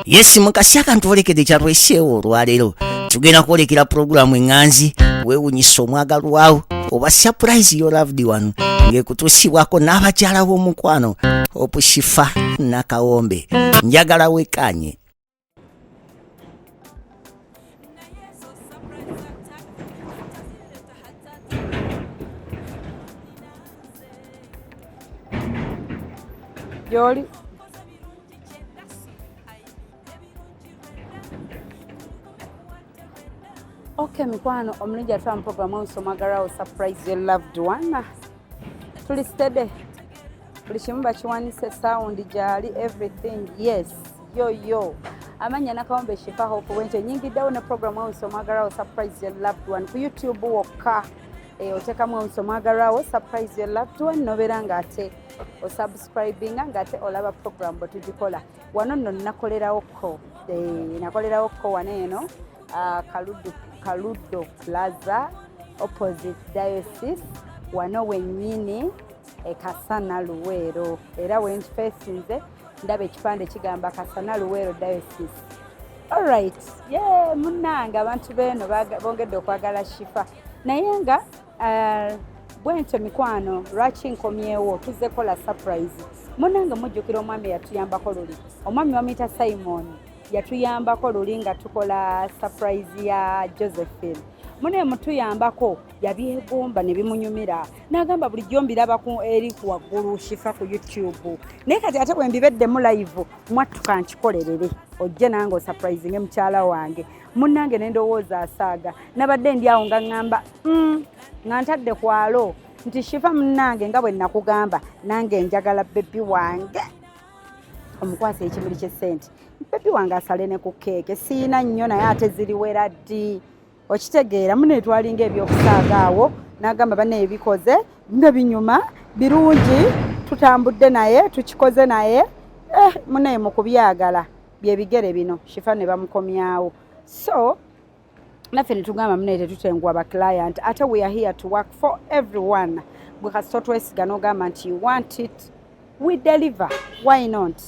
Yes mukasi akantuolekedde kyatweseewo olwaleero tugenda kwolekera pulogulaamu eŋŋanzi weewunyisa omwagalwawo oba surprise your loved one ng'ekutuusibwako n'abakyala b'omukwano Opushifa Nakawombe njagala wekkaanye. Yoli okay mikwano omulungi atwala mu programu nsomagalawo surprise your loved one tuli steady buli kimu bakiwanise sound gyali everything yes yo amanya Nakawombe Shifa Hope wente nyingiddewo ne programu nsomagalawo surprise your loved one ku YouTube wokka otekamu nsomagalawo surprise your loved one nobeera ng'ate osubscribinga ng'ate olaba program bwe tugikola wano nno nakolerawoko wano eno Kaludo Plaza opposite Diocese wano wennyini Kasana Luweero era wenfesinze ndaba ekipande kigamba Kasana Luweero Diocese. Alright, munnanga abantu beeno bongedde okwagala Shifa naye nga bwentyo mikwano lwaki nkomyewo tuzze kola surprise munnanga mujjukira omwami yatuyambako luli omwami wamuyita Simon yatuyambako luli nga tukola surprise ya Josephine mune mutuyambako yabyegomba ne bimunyumira n'agamba bulijjo mbiraba eri ku waggulu Shifa ku YouTube naye kati ate bwe mbibeddemu live mwattuka nkikolerere ojje nange osurprising mukyala wange munnange nendowooza asaaga nabadde ndi awo nga ŋŋamba nga ntadde kwalo nti Shifa munnange nga bwe nakugamba nange njagala bebi wange omukwasa ekimuli ky'essente bebi wange asale ne ku keeke siina nnyo naye ate ziriwera ddi okitegeera munetwalinga ebyokusaaga awo n'agamba banne ebikoze nga binyuma birungi tutambudde naye tukikoze naye mune mu kubyagala byebigere bino Shifa ne bamukomyawo so naffe ne tugamba mune tetutengwa ba client ate we are here to work for everyone bwe kasito twesiga n'ogamba nti you want it we deliver why not.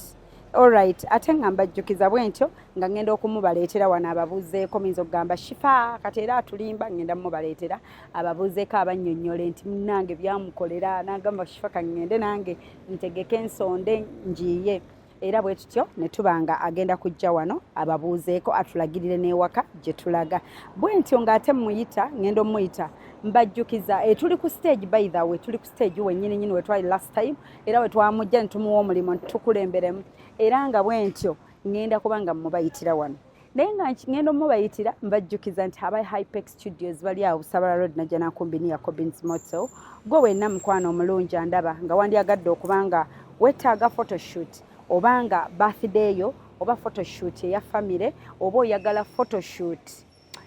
Alright, ate ngamba jjukiza bwentyo nga ngenda okumubaleetera wano ababuuzeeko minza okugamba Shifa kati era atulimba ngenda mubaleetera ababuuzeeko abannyonnyola nti munnange byamukolera n'agamba Shifa kangende nange ntegeke ensonde njiye era bwe tutyo ne tubanga agenda kujja wano ababuuzeeko atulagirire n'ewaka gye tulaga bwentyo ng'ate muyita ngenda omuyita mbajjukiza tuli ku stage by the way tuli ku stage wennyini we twali last time era we twamujja ne tumuwa omulimu tukulemberemu era nga bwentyo ngenda kubanga mubayitira wano naye nga ngenda mubayitira mbajjukiza nti aba Hypex Studios bali awo Busabala Road na Janakumbini ya Cobbins Motel gwe wenna mukwano omulungi andaba nga wandyagadde okubanga wetaaga photoshoot obanga birthday yo oba photoshoot eya family oba oyagala photoshoot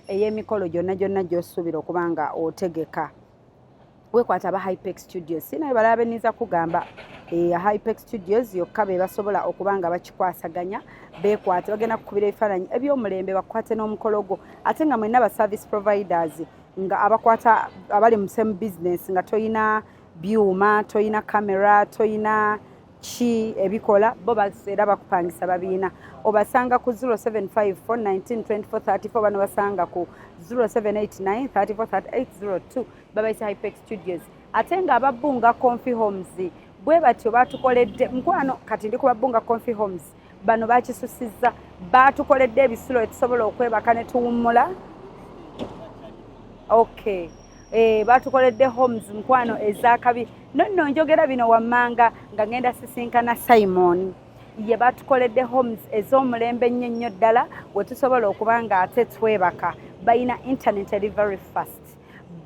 ey'emikolo gyonna gy'osuubira okubanga otegeka wekwata aba Hypex Studios sinaye balaba niza kugamba Hypex Studios yokka be basobola okubanga bakikwasaganya beekwate bagenda kukubira ebifaananyi eby'omulembe bakwate n'omukolo gwo ate nga mwenna ba service providers nga abakwata abali mu same business nga toyina byuma toyina kamera toyina ki ebikola bo baseera bakupangisa babiina obasanga ku 0754192434 bano basanga ku 0789343802 babayise Hypex Studios ate nga ababunga Comfy Homes bwe batyo batukoledde mukwano kati ndi ku babunga Comfy Homes bano bakisusizza batukoledde ebisulo etusobola okwebaka ne tuwummula okay batukoledde homes mukwano ezakabi nonno njogera bino wammanga nga ngenda sisinkana Simon ye batukoledde homes ez'omulembe nnyo ddala we tusobola okubanga ate twebaka bayina internet eri very fast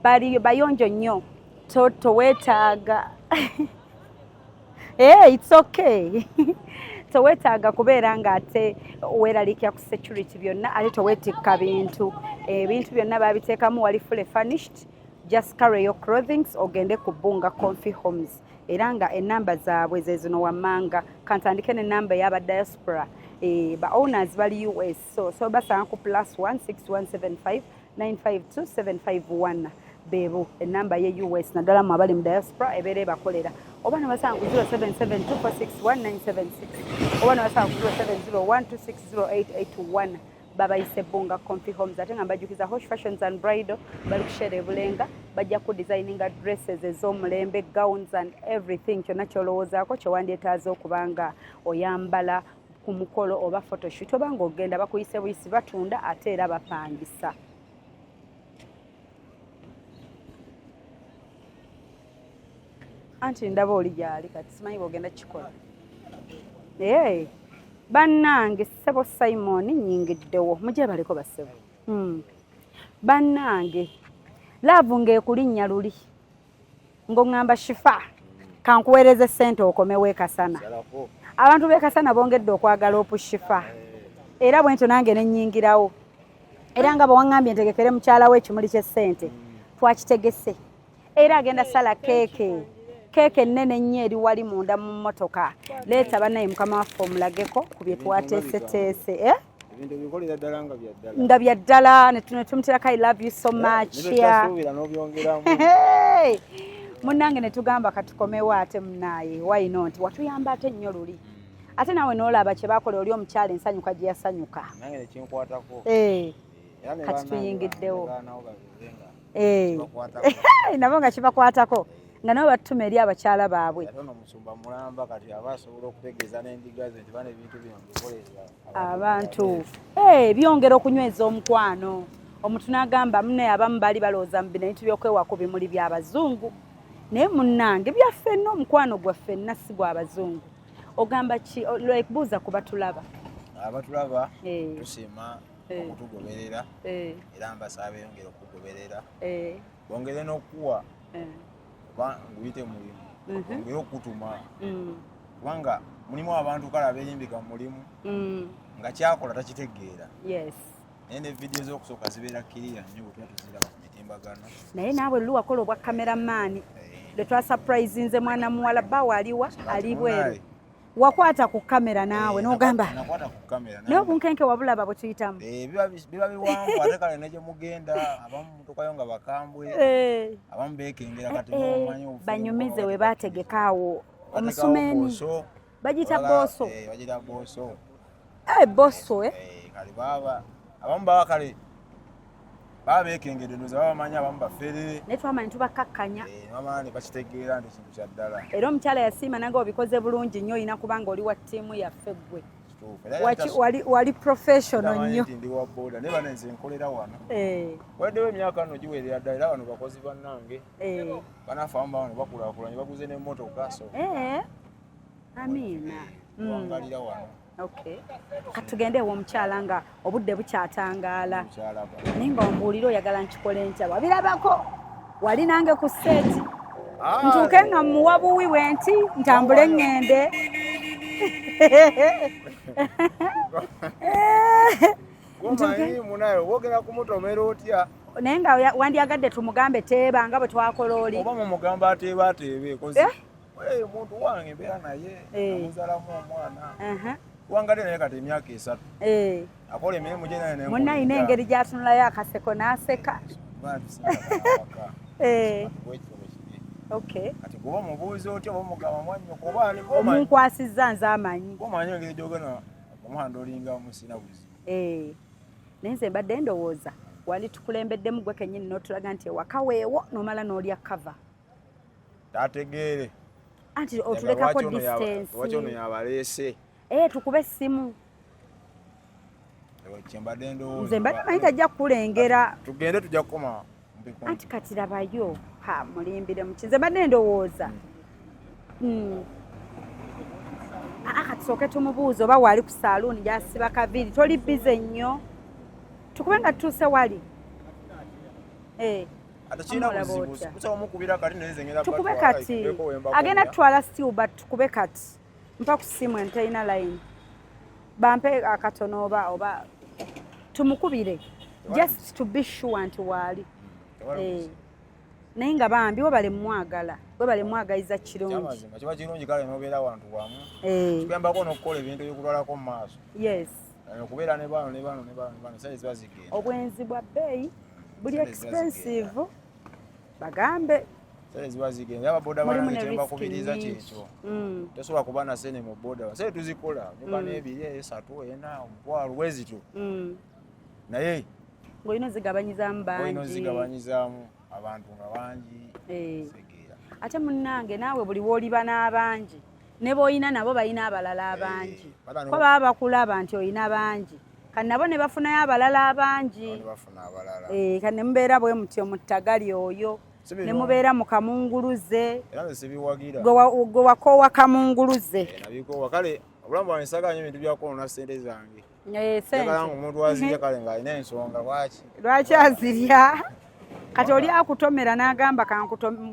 bali bayonjo nnyo towetaaga it's okay towetaaga kubeera nga ate weeralikya ku security byonna ate towetikka bintu byonna babiteekamu wali fully furnished. Just carry your clothing ogende ku bunga Comfy Homes era nga enamba zaabwe ze zino wammanga kantandike n'enamba y'aba diaspora ba owners bali US so basanga ku +16175952751 bebo enamba ye US naddala mu abali mu diaspora ebeere bakolera oba ne basanga ku 0772461976 oba nabasaba ku 0701260881 babayise Bunga Comfy Homes ate nga mbajjukiza Hosh Fashions and Bridal bali kushera Bulenga bajja ku designinga dresses ez'omulembe, gowns and everything kyonna kyolowoozaako kyewandyetaaza okubanga oyambala ku mukolo oba photoshoot oba ng'ogenda bakuyise buyisi batunda ate era bapangisa. Anti ndaba oli gyali kati simanyi bw'ogenda kikola. Bannange ssebo Simon nnyingiddewo mujje baliko bassebo. Bannange laavu ng'ekulinnya luli ng'oŋŋamba Shifa kankuweereze ssente okomewo Kasana. Abantu b'e Kasana bongedde okwagala Shifa era bwentyo nange ne nnyingirawo era nga bwe ntegekere mukyala we ekimuli ky'essente twakitegese era agenda sala keeke ennene nnyo eri wali munda mu mmotoka leeta bannaye mukama waffe omulageko ku bye twateeseteese nga bya ddala ne tumuterako I love you so much munnange ne tugamba katukomewo ate munaaye why not watuyamba ate nnyo luli ate naawe n'olaba kye baakola oli omukyala ensanyuka gye yasanyuka kati tuyingiddewo nabo nga kibakwatako nga nabo batutuma eri abakyala baabwe abantu byongera okunyweza omukwano. Omuntu n'agamba munne abamu baali balowooza mu bintu by'okwewako bimuli by'abazungu naye munnange byaffe omukwano gwaffe si gw'abazungu. Ogamba ki like buuza ku batulaba abatulaba tusiima okutugoberera era mbasaba beyongera okugoberera bongere n'okuwa nguyite mulimu ongera okutuma kubanga mulimu abantu kale abeeyimbika mu mulimu nga kyakola takitegeera naye ne vidiyo z'okusooka zibeera kiriya nnyo bwe tuba tuziraba ku mitimbagano naye naawe luli wakola obwa kameramaani lwe twasurprisinze mwana muwala bbawe aliwa ali bweru wakwata ku kamera naawe n'ogamba naye obunkenke wabulaba bwe tuyitamu biba biwanvu ate kale ne gye mugenda abamu mutukayo nga bakambwe abamu beekengera kati mumanyi banyumize we baategeka awo omusumeeni bagita booso bagita booso boso kale baba abamu baba kale baba beekengedde ndoza babamanyi abamu bafere naye twamanyi tubakkakkanya bamaani bakitegeera nti kintu kya ddala era omukyala yasiima nange obikoze bulungi nnyo olina kubanga oli wa ttiimu yaffe ggwe wali professional nnyo ndi wa boda naye bano nze nkolera wano waddewo emyaka nno giwerera ddala era bano bakozi bannange banaffe abamu bano bakulaakulanye baguze n'emmotoka so amiina wangalira wano katugende ewomukyala nga obudde bukyatangaala naye nga ombuulire oyagala nkikole ntya wabirabako wali nange ku seeti ntuuke nga mmuwa buwi bwe nti ntambule eŋŋende wogera kumutomera otya naye nga wandyagadde tumugambe teeba nga bwe twakola oli oba mumugamba ateeba ateebe kozi muntu wange mbeera naye amuzalamu omwana wangadde naye kati emyaka 3 akola emirimu gye munna ayina engeri gy'atunulayo akaseko n'aseka kati kuba mubuuzi otya oba omugamba mwannyoko oba omunkwasizza nze amanyi omanyi engeri gyogenda omuhandolinga musina buzi naye nze mbadde ndowooza wali tukulembeddemu gwe kennyini n'otulaga nti ewaka weewo n'omala n'olya kava tategeere anti otulekako distance lwaki ono yabaleese tukube essimu kyembadde ndowooza nze mbadde manyi tajja kukulengera tugende tujja kukoma anti kati labayo mulimbire muki nze mbadde ndowooza kati sooke tumubuuza oba waali ku saaluuni gyasiba kaviri toli bize nnyo tukube nga tutuuse wali tukube kati agenda tutwala stiuba tukube kati mpa ku ssimu entalina line bampe akatono oba tumukubire just to be sure nti waali naye nga bambi we balemwagala we balemwagaliza kirungi kiba kirungi kale nobeera wantu wamu kikuyambako n'okukola ebintu ebikutwalako mu maaso okubeera ne bano sayi ziba zigenda obwenzi bwa bbeeyi buli expensive bagambe ziba zigenda ababoda banange kyembakubiriza kyekyo tosobola kuba na sene mu boda sente tuzikola nyumba n'ebiri esatu ena omutwalo bwezityo naye ng'olina ozigabanyizaamu abantu nga bangi segeera ate munnange naawe buli w'oliba n'abangi ne b'olina nabo balina abalala abangi ko baba bakulaba nti olina bangi kati nabo ne bafunayo abalala abangi kati ne mubeera bwe mutyo mu ttagali oyo ne mubeera mu kamunguluze gwe wakoowa kamunguluze kale obulamu bwange nsaganya ebintu byakoona ssente zange nga omuntu wazirya kale ng'alina ensonga lwaki azirya kati oli akutomera n'agamba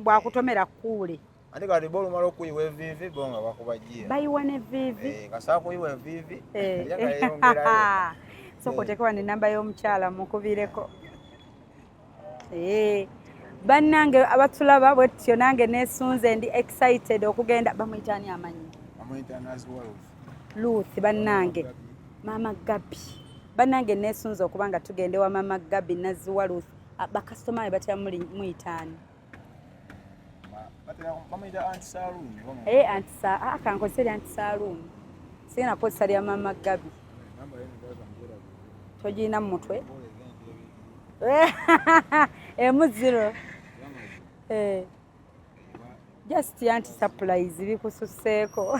bwakutomera kuule ate kati bolumala okuyiwa evivi bo nga bakubajjira bayiwa n'evivi kasaa kuyiwa evivi yongerayo sokotekewa n'ennamba y'omukyala mukubireko bannange abatulaba bwe tutyo nange neesunze ndi excited okugenda bamuyitaani amanyi Ruth bannange Mama Gabi bannange neesunze okuba nga tugende wa Mama Gabi Naziwa Ruth bakasitoma be batya muyitaani kankozesa lya antisaaluuni sigenda kukozesa lya Mama Gabi togirina mu mutwe emuziro just anti-surprise bikususseeko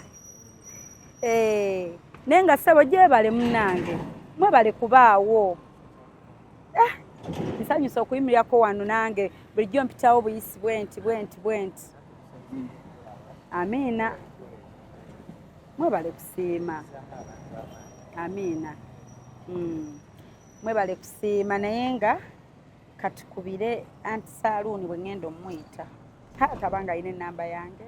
naye nga ssebo gyebale munnange mwebale kubaawo nsanyusa okuyimirirako wano nange bulijjo mpitawo buyisi bwenti amiina mwebale kusiima amiina mwebale kusiima naye nga katukubire antisaaluuni bwe ngenda omuyita tabanga alina ennamba yange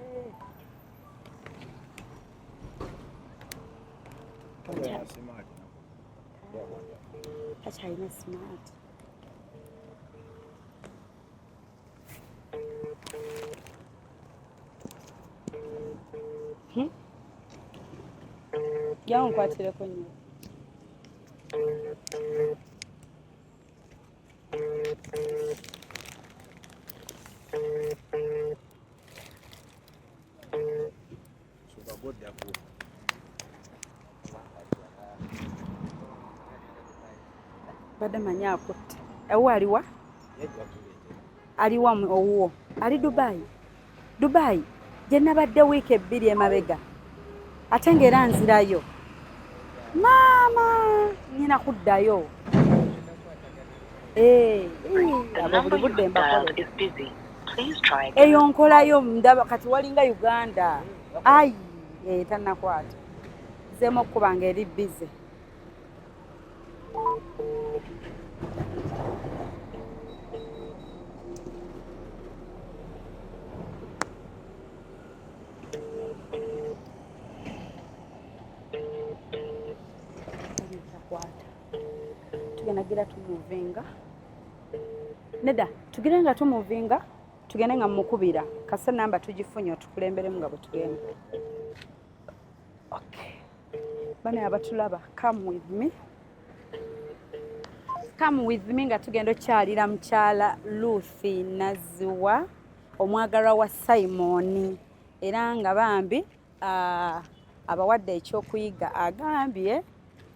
akyalina smart jawo nkwatireko nnyo badde manyi akutte ewo aliwa aliwa owuwo ali Dubai gye nabadde wiiki ebbiri emabega ate ng'era nzirayo maama nyina kuddayo abo buli budde mbakolera eyo nkolayo ndaba kati walinga Uganda ayi tannakwata nzeemu okukuba nga eri bize tugenagira tumuvinga neda tugire nga tumuvinga tugende nga mukubira kasa namba tugifunye otukulemberemu nga bwe tugenda okay bana abatulaba come with me nga tugenda okyalira mukyala Lucy Naziwa omwagalwa wa Simon era nga bambi abawadde ekyokuyiga agambye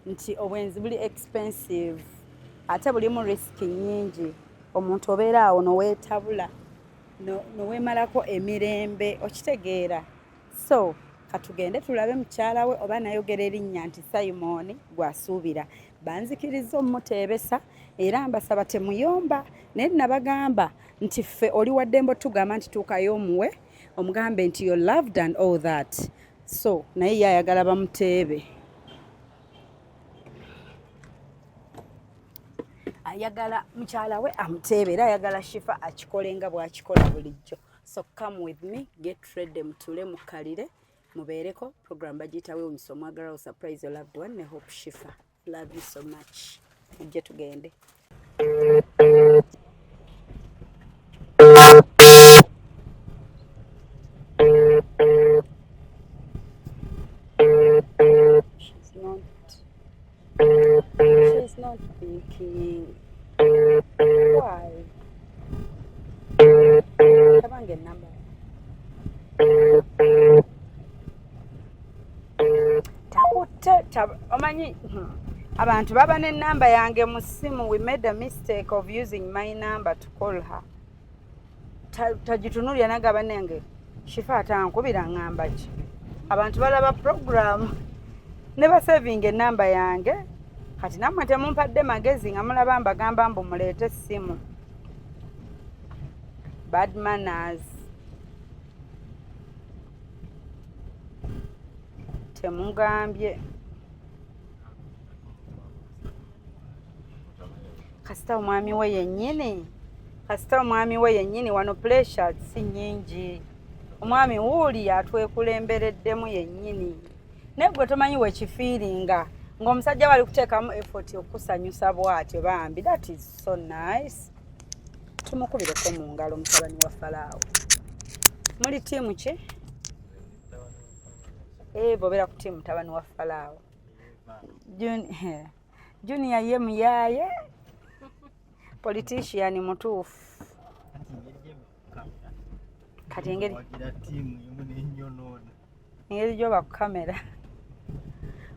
nti obwenzi buli expensive ate bulimu risk nyingi omuntu obeera awo noweetabula noweemalako emirembe okitegeera so katugende tulabe mukyala we oba nayogera erinnya nti Simon gwasuubira banzikiriza omutebesa era mbasaba temuyomba naye nabagamba nti ffe oli waddembe otugamba nti tuukayo omuwe omugambe nti you're loved and all that so naye yayagala bamuteebe ayagala mukyala we amuteebe era ayagala shifa akikole nga bw'akikola bulijjo so come with me get ready mutule mukalire mubeereko program bagiyitawo omuso mwagala surprise your loved one ne hope shifa love you so much mujje tugende she's not speaking. Why? Come on. wange namba takutte omanyi abantu baba n'ennamba yange mu ssimu. We made a mistake of using my number to call her. Tagitunulya nagaba nange Shifa atankubira ngamba ki. Abantu balaba program ne basavinga ennamba yange kati nammwe temumpadde magezi nga mulaba mbagamba mbu muleete essimu. Bad manners. Temugambye kasita omwami we yennyini, kasita omwami we yennyini wano pressure si nnyingi. Omwami wuuli atwekulembereddemu yennyini. Naye gwe tomanyi wekifiiringa ng'omusajja wali kuteekamu effort okusanyusa bw'atyo bambi. That is so nice. Tumukubireko mu ngalo mutabani wa Falaawo. Muli tiimu ki? Bobera ku tiimu mutabani wa Falaawo. Junior ye muyaye. Politician mutuufu. Kati engeri gyoba ku kamera.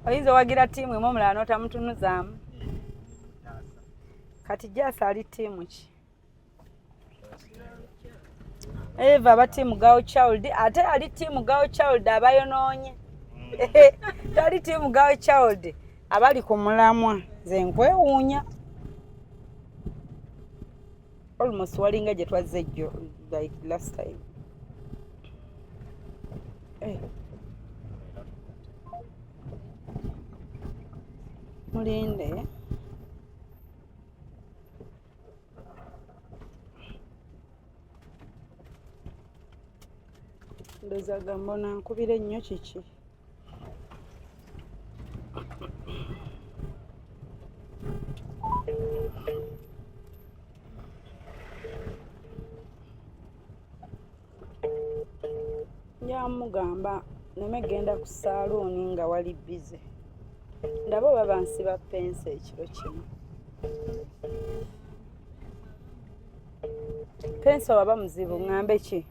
Oyinza owagira tiimu emu omulala n'otamutunuzaamu. Kati Jasa ali tiimu ki? Eva aba tiimu Girl Child. Ate ali tiimu Girl Child abayonoonye. Tali tiimu Girl Child abali ku mulamwa. Nze nkwewuunya. Almost walinga gye twazze ejjo like last time. Mulinde. Ndozaga mbona nkubira ennyo kiki. Njamugamba neme genda ku saluuni nga wali bize. Ndaba baba nsiba pensi ekiro kino. Pensi waba muzibu ngambe ki?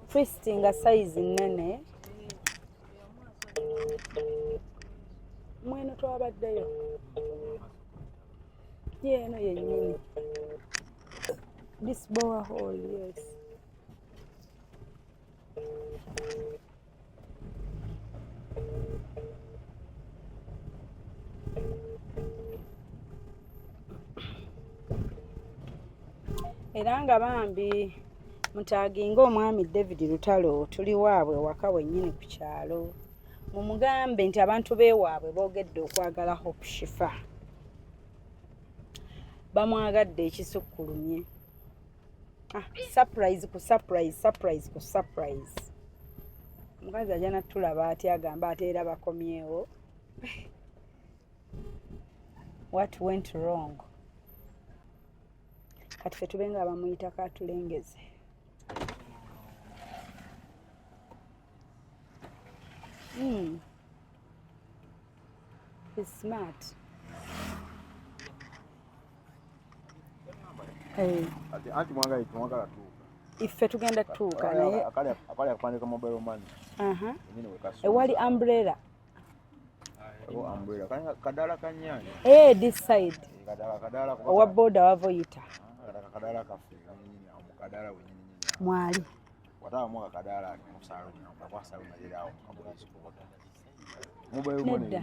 Twisting nga size nnene. Mweno twabaddeyo. Yeeno yennyini. This bower hole, yes. Era nga bambi mutaaginga omwami David Lutalo tuli waabwe waka wennyini ku kyalo. Mumugambe nti abantu beewaabwe boogedde okwagala Hope Shifa. Bamwagadde ekisukkulumye. Surprise ku surprise, surprise ku surprise. Omukazi ajja natulaba ati agamba ate era bakomyewo. What went wrong? Kati ffe tube nga bamuyita katulengeze. He's smart. Anti mwagala tuka. Iffe tugenda tuuka naye akali akupandika mobile money. Ewali umbrella. Umbrella kadala kanyanya. This side. Kadala owa boda wavoyita. Kadala kafe kadala wenyini. Mwali. Watawa mwaka kadala musalo kwa saluni nalirawo ambulance kubota. Mobile money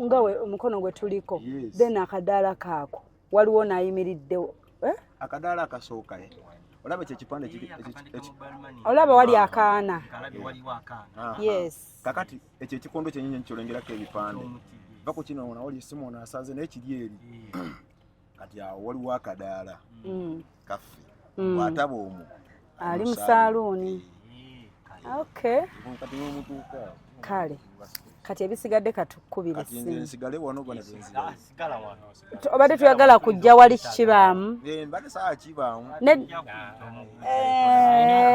ngawe omukono gwe tuliko. Then akadala kaako waliwo nayimiriddewo. Akadala akasooka olaba kye kipande kiri olaba wali akaana. Yes. Kakati ekyo ekikondo kyennyinyi nkyolengerako ebipande. Bako kino ona wali simu ona asaze naye kiri eri. Kati awo waliwo akadaala. Kaffe. Wataba omu. Ali mu saluuni. Okay. Kati n'omutuuka. Kale. Kati ebisigadde katukubira kati nsigale wano bana bensigale. Sigala wano. Obadde tuyagala kujja wali kibaamu. Mbadde saa kibaamu.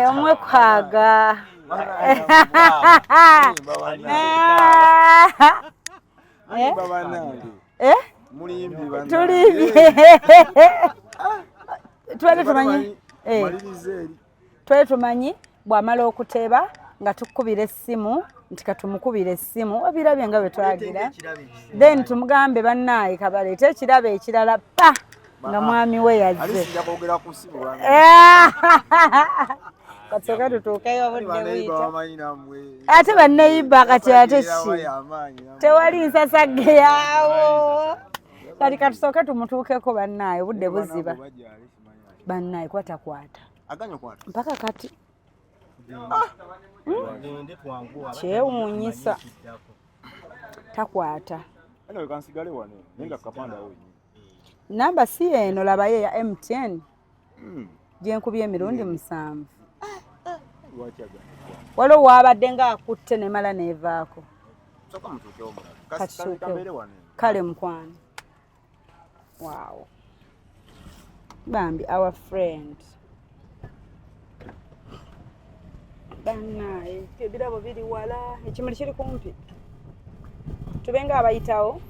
Omwe kwaga. Mulimbi bana. Tulimbi. twali tumanyi bw'amala okuteeba nga tukubira essimu nti katumukubira essimu obirabye nga bwe twagira then tumugambe bannaaye kabaleete ekirabo ekirala pa nga mwami we yazze kasooka tutuukeyo obudde buyita ate banneyiba kati ate ki tewali nsasagge yaawo kati katusooke tumutuukeko bannaaye obudde buziba bannaaye kwatakwata mpaka kati kyewuunyisa takwata namba si eno labayo ya MTN gyenkubye emirundi 7 waliwo waabadde ng'akutte nemala neevaako kale mukwano wow bambi our friend bannaaye ebirabo biri wala ekimuli kiri kumpi tube nga abayitawo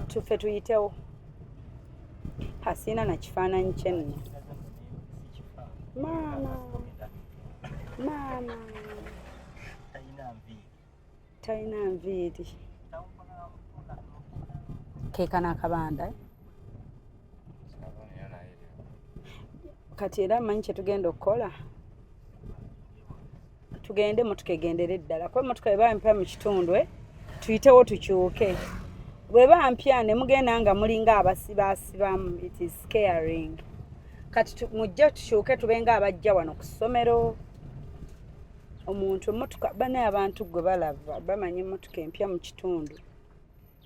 tufe tuyitewo hasina na kifaananyi kyenno maama talina nviiri keekana akabanda kati era manyi kyetugenda okukola tugende motoka egendere eddala kuba motoka eba mpya mu kitundu tuyitewo tukyuke bweba mpya ne mugenda nga mulinga abasibaasibamu it is scaring kati mujja tukyuke tube nga abajja wano ku ssomero omuntu emotoka banaye abantu gwe balava bamanyi emotoka empya mu kitundu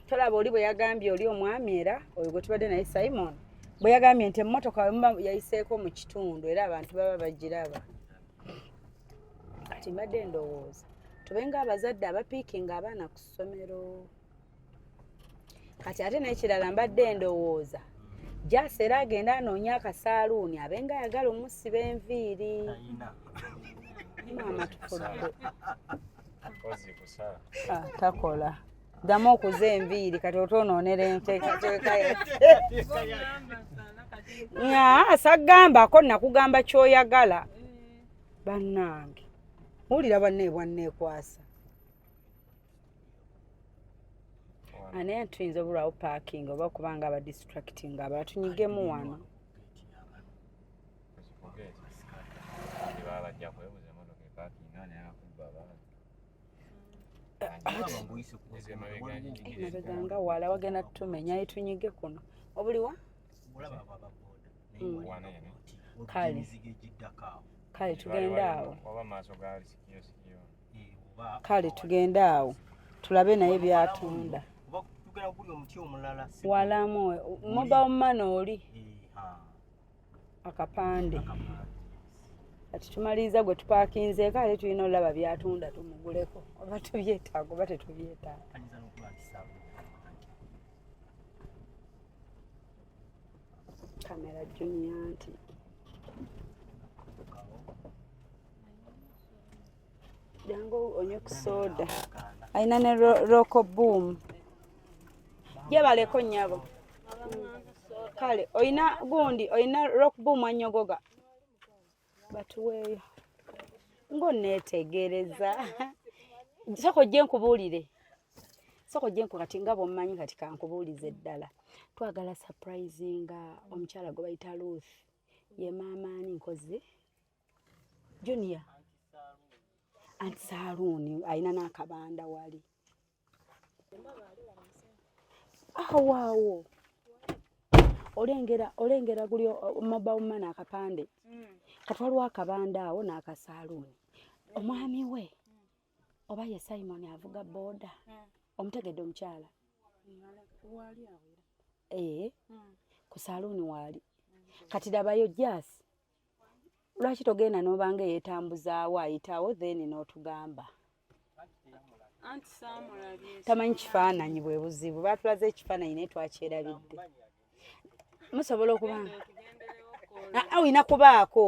tolaba oli bwe yagambye oli omwami era oyo gwe tubadde naye Simon bwe yagambye nti emmotoka yayiseeko mu kitundu era abantu baba bagiraba kati mbadde ndowooza tube nga abazadde abapiikinga abaana ku ssomero kati ate n'ekirala mbadde ndowooza jasi era agenda anoonya akasaaluuni abenga ayagala omusiba enviiri maama tufudde takola ddamu okuza enviiri kati otoonoonera enteekateeka sagambako nakugamba kyoyagala bannange wulira banne bwanneekwasa anaye tuyinza obulwawo parking oba kubanga abadistracting abatunyigemu wano mabeganga wala wagenda tutumenya yetunyige kuno obuliwa kale tugenda awo kale tugenda awo tulabe naye byatunda walamu mobile money oli akapande kati tumaliriza gwe tupaakinze kale tulina olaba byatunda tumuguleko oba tubyetaaga oba tetubyetaaga kamera junior nti jangu onye ku soda ayina ne roko boom jebaleko nnyabo kale oyina gundi oyina rock boom anyogoga batuweeyo ng'oneetegereza soko gye nkubuulire soko gye nku kati nga bw'omanyi kati kankubuulize ddala twagala surprisinga omukyala gwe bayita Ruth ye maama ani nkozi Junior anti saaluuni ayina n'akabanda wali waawo olengera guli mobile money akapande kati waliwo akabanda awo n'akasaaluuni omwami we oba ye Simon avuga boda omutegedde omukyala ku saaluuni waali kati dabayo jasi lwaki togenda n'obanga yeetambuzaawo ayitawo then n'otugamba tamanyi kifaananyi bwe buzibu baatulaze ekifaananyi naye twakyerabidde musobola okubanga olina kubaako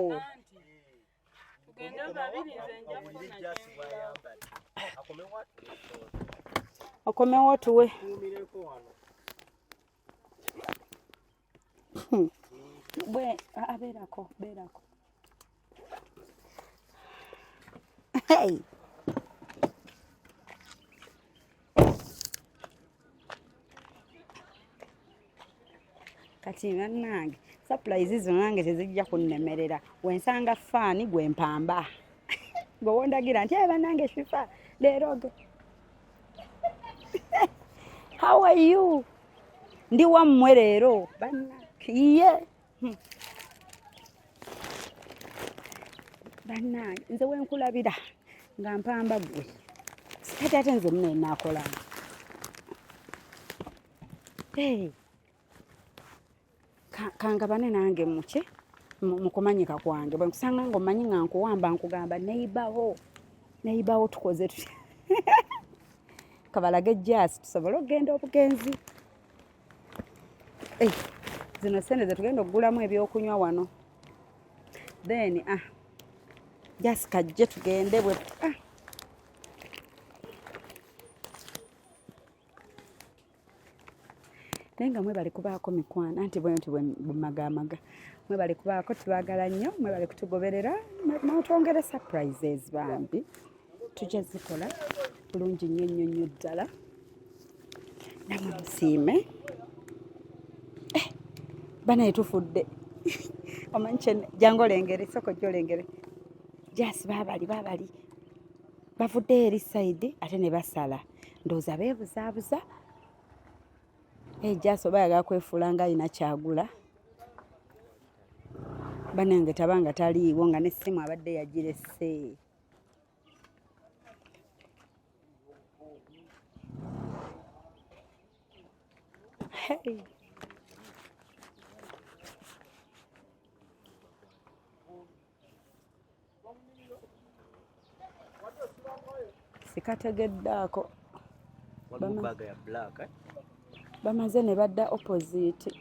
okomewo tuwe bwe abeerako hey kati nange surprise zino nange tezijja kunnemerera wensanga faani gwe mpamba gwe wondagira nti bannange fifa leeroge how are you ndi wammwe leero bannange bannange nze wenkulabira nga mpamba gwe kati ate nze mune naakola kangabane nange muke mukumanyika kwange bwe nkusanga ng'omanyi nga nkuwamba nkugamba neyibawo tukoze tutya kabalage jasi tusobole okugenda obugenzi zino sente ze tugenda okugulamu ebyokunywa wano then jasi kajje tugende bwe naye nga mwebale kubaako mikwana anti bwe nti bumagamaga mwebale kubaako tubagala nnyo mwebale kutugoberera mwotwongere surprises bambi tujja zikola bulungi nnyo ddala namwe musiime banaye tufudde omanyi jangu olengere soko jjo olengere jasi baabali bavudde eri saidi ate ne basala ndowooza beebuzaabuza jasi oba yagala kwefuula nga alina kyagula banange tabanga taliiwo nga n'essimu abadde yagirese hey. Sikategeddaako bamaze ne badda opposite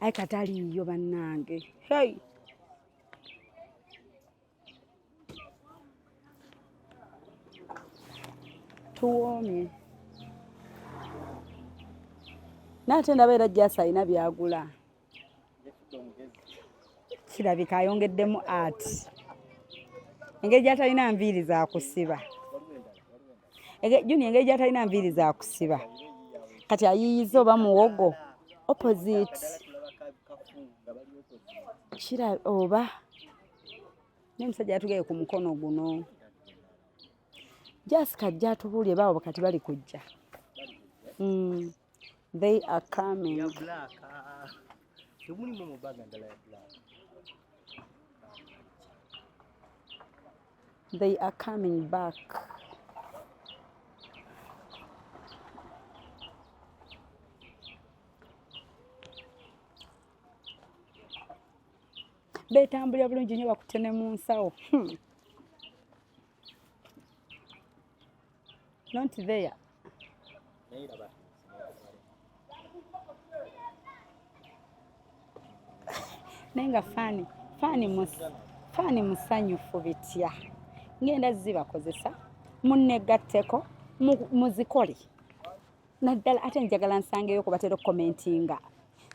ayi kataliiyo bannange hey tuwoomye naate ndaba era jasi alina byagula kirabika ayongeddemu art engeri gyatalina nviiri za kusiba juni engeri gyatalina nviiri za kusiba kati ayiyiza oba muwogo opposite kira oba n'omusajja yatugeye ku mukono guno just kajja atubuulye baabo kati bali kujja they are coming they are coming back betambulira bulungi nnyo bakutene mu nsawo not there nenga fani musanyufu bitya ngenda zibakozesa munnegatteko muzikole naddala ate njagala nsangeyo ku batera commentinga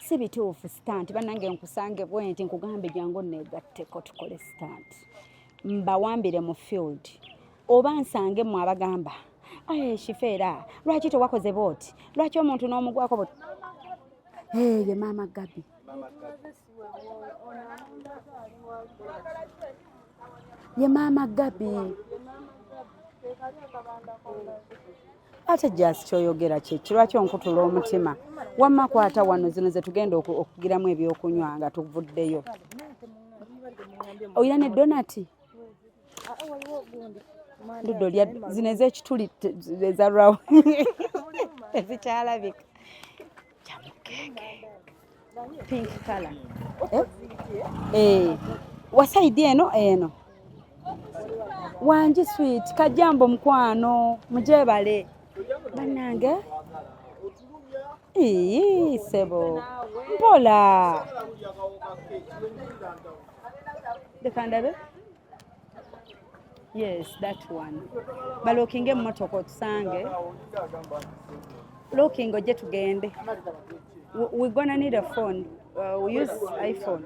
si bituufu stand bannange nkusange bwenti nkugambe jangu negatteko tukole stand mbawambire mu field oba nsange mu abagamba shifeera lwaki tewakoze booti lwaki omuntu n'omugwako booti ye maama Gabi ye maama Gabi ate jasi kyoyogera kyeki lwaki onkutula omutima wamma kwata wano zino ze tugenda okugiramu ebyokunywa nga tuvuddeyo oyina ne donati nduddo lya zino ez'ekituli ezalwawo ezikyalabika pink color wasaidi eno wanji sweet kajambo mukwano mujebale bannange sebo mpola dekandabe yes that one balokinge emmotoka otusange looking ojje tugende we gonna need a phone we use iPhone.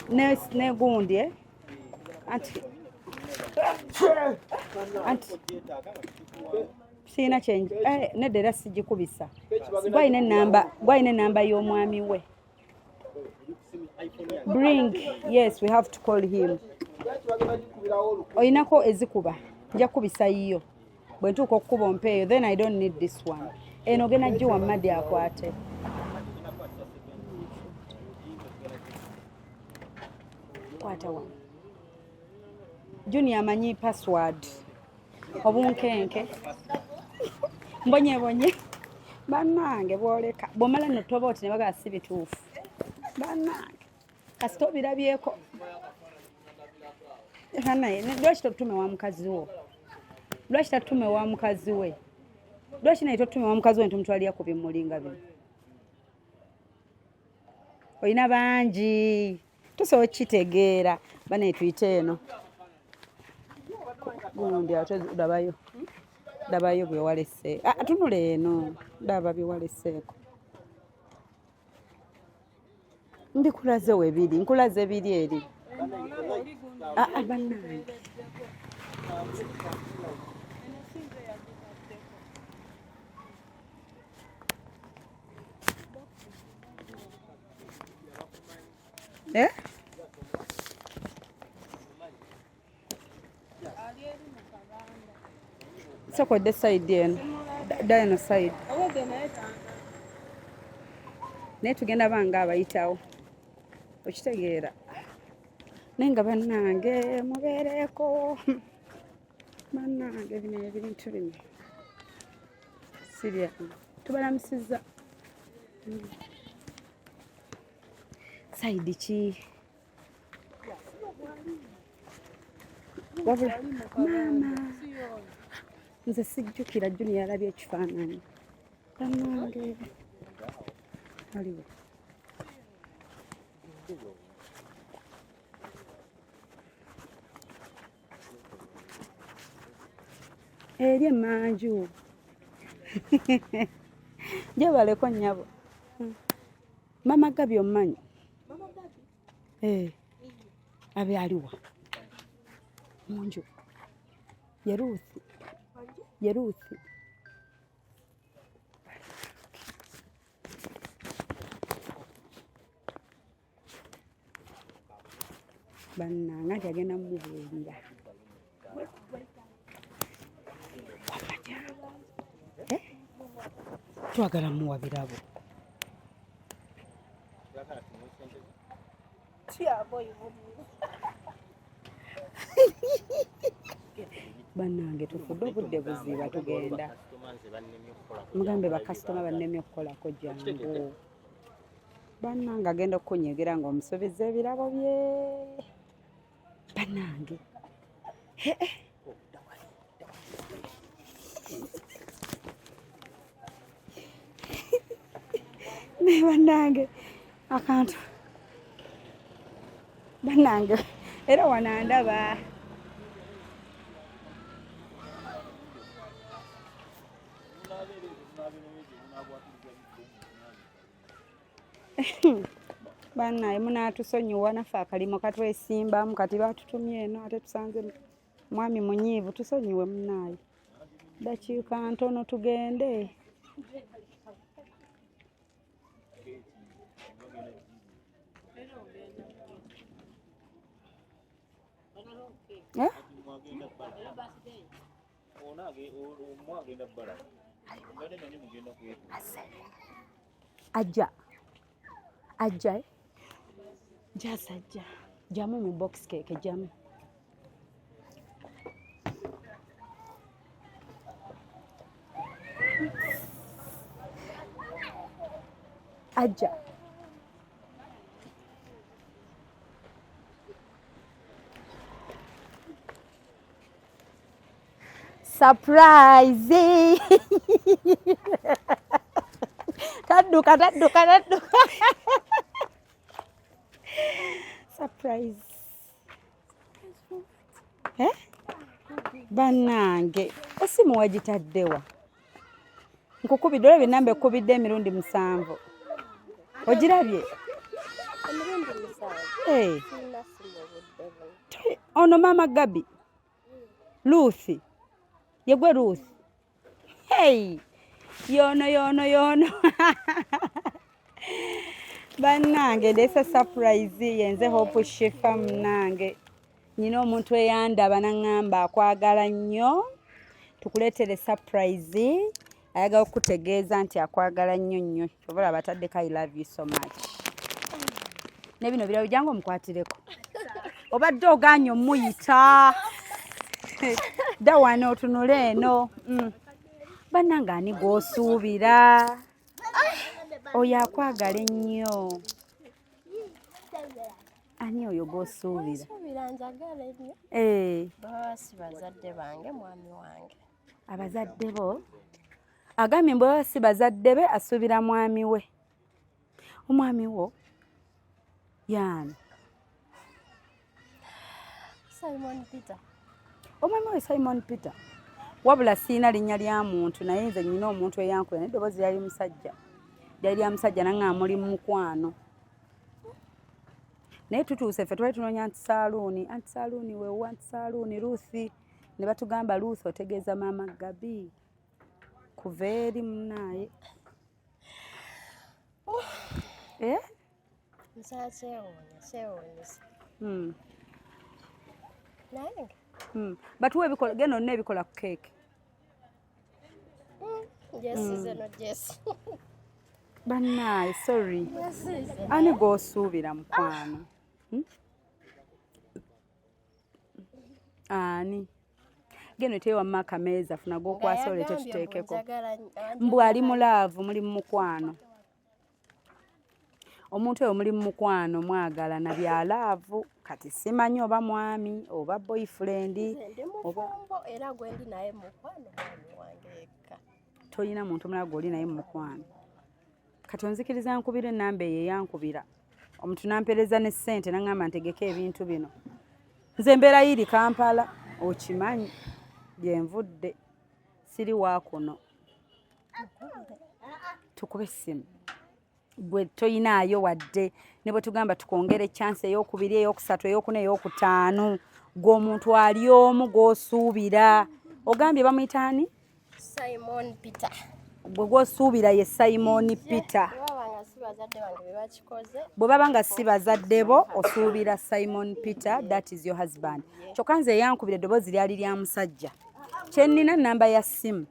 Ne gundi anti sina change ne dera sijikubisa gwaine namba y'omwami we. Bring, yes, we have to call him. Oinako ezikuba nja kubisa iyo bwe ntuuka okukuba ompeeyo, then I don't need this one. Eno gena jiwa madi akwate. Kwata wa Junior amanyi password obunkenke mbonye bannange bwoleka bwomala notoba oti ne baga si bituufu bannange kasita obirabyeko naye lwaki totume wa mukazi wo, lwaki tatume wa mukazi we, lwaki naye totume wa mukazi we ntumutwalira ku bimulinga bino. Oyina bangi tusobola kitegeera bane tuyite eno gundi ate dabayo bwe walese tunule eno daba bye waleseeko mbikulaze webiri nkulaze biri eri bannange soko de side eno dino side naye tugenda banga abayitawo okitegeera naye nga bannange mubeereko bannange bino ebintu bino sirya tubalamusiza side ki wabula mama nze sijjukira Junior yalabye ekifaananyi bannange aliwo eri emanju gyebaleko nnyabo mama Gabi omumanyi abe aliwa munju Yeruthi bannanga nti agenda mubuulira twagala muwa birabo bannange tufudde obudde buziba tugenda mugambe bakasitoma bannemye okukolako jangu bannange agenda okunyegera ng'omusuubiza ebirabo bye bannange naye bannange akantu bannange era wanandaba bannaye munaatusonyiwa naffe akalimo katwesimbamu kati batutumye eno ate tusanze mwami munyiivu tusonyiwe munaaye dakiika ntono tugende ajja jasajja jamu mu box cake jamu ajja surprise tadduka surprise bannange esimu wagitaddewa nkukubidde olabye namba ekkubidde emirundi 7 ogirabye ono mama Gabi Ruth yegwe Ruth hey yono bannange ndese surprise yenze Hope Shefa mnange nyina omuntu eyandaba nangamba akwagala nnyo tukuleetere surprise ayaga okutegeeza nti akwagala nnyo obola bataddeko I love you so much nebino birawo jangu omukwatireko obadde oganya omuyita da wano otunule eno bannange ani gw'osuubira oyo akwagala ennyo ani oyo gw'osuubira bazadde bange mwami wange abazadde bo agambye mbwe baba si bazadde be asuubira mwami we omwami wo yani Simon Peter omwami we Simon Peter wabula siina linnya lya muntu naye nze nyina omuntu eyankuya n'eddoboozi lyali musajja lyali lya musajja nanga muli mu mukwano naye tutuuse ffe twali tunoonya antisaaluuni weewa antisaaluuni Ruth ne batugamba Ruth otegeeza maama Gabi kuva eri munaaye batuwa ebikola genda olina ebikola ku keeki bannaaye sorry ani gw'osuubira mukwano ani genda oteewa akameeza funa g'okwasa oleete tuteekeko mbw ali mulaavu muli mu mukwano omuntu oyo muli mu mukwano mwagala na byalaavu kati simanyi oba mwami oba boyfriend era gwendi naye mukwano mwami wange eka tolina muntu mulala gw'oli naye mu mukwano kati onzikiriza nkubira ennamba eyo eyankubira omuntu nampereza ne ssente nangamba ntegeka ebintu bino nze mbeera yiri Kampala okimanyi gyenvudde siri waakuno tukube essimu gwe toyinaayo wadde ne bwe tugamba tukongere chance ey'okubiri ey'okusatu ey'okuna ey'okutaano gw'omuntu ali omu gw'osuubira ogambye bamuyitaani Simon Peter gwe gw'osuubira ye Simon Peter bwe baba nga si bazadde bo osuubira Simon Peter that is your husband kyokka nze eyankubira eddoboozi lyali lya musajja kyennina nnamba ya ssimu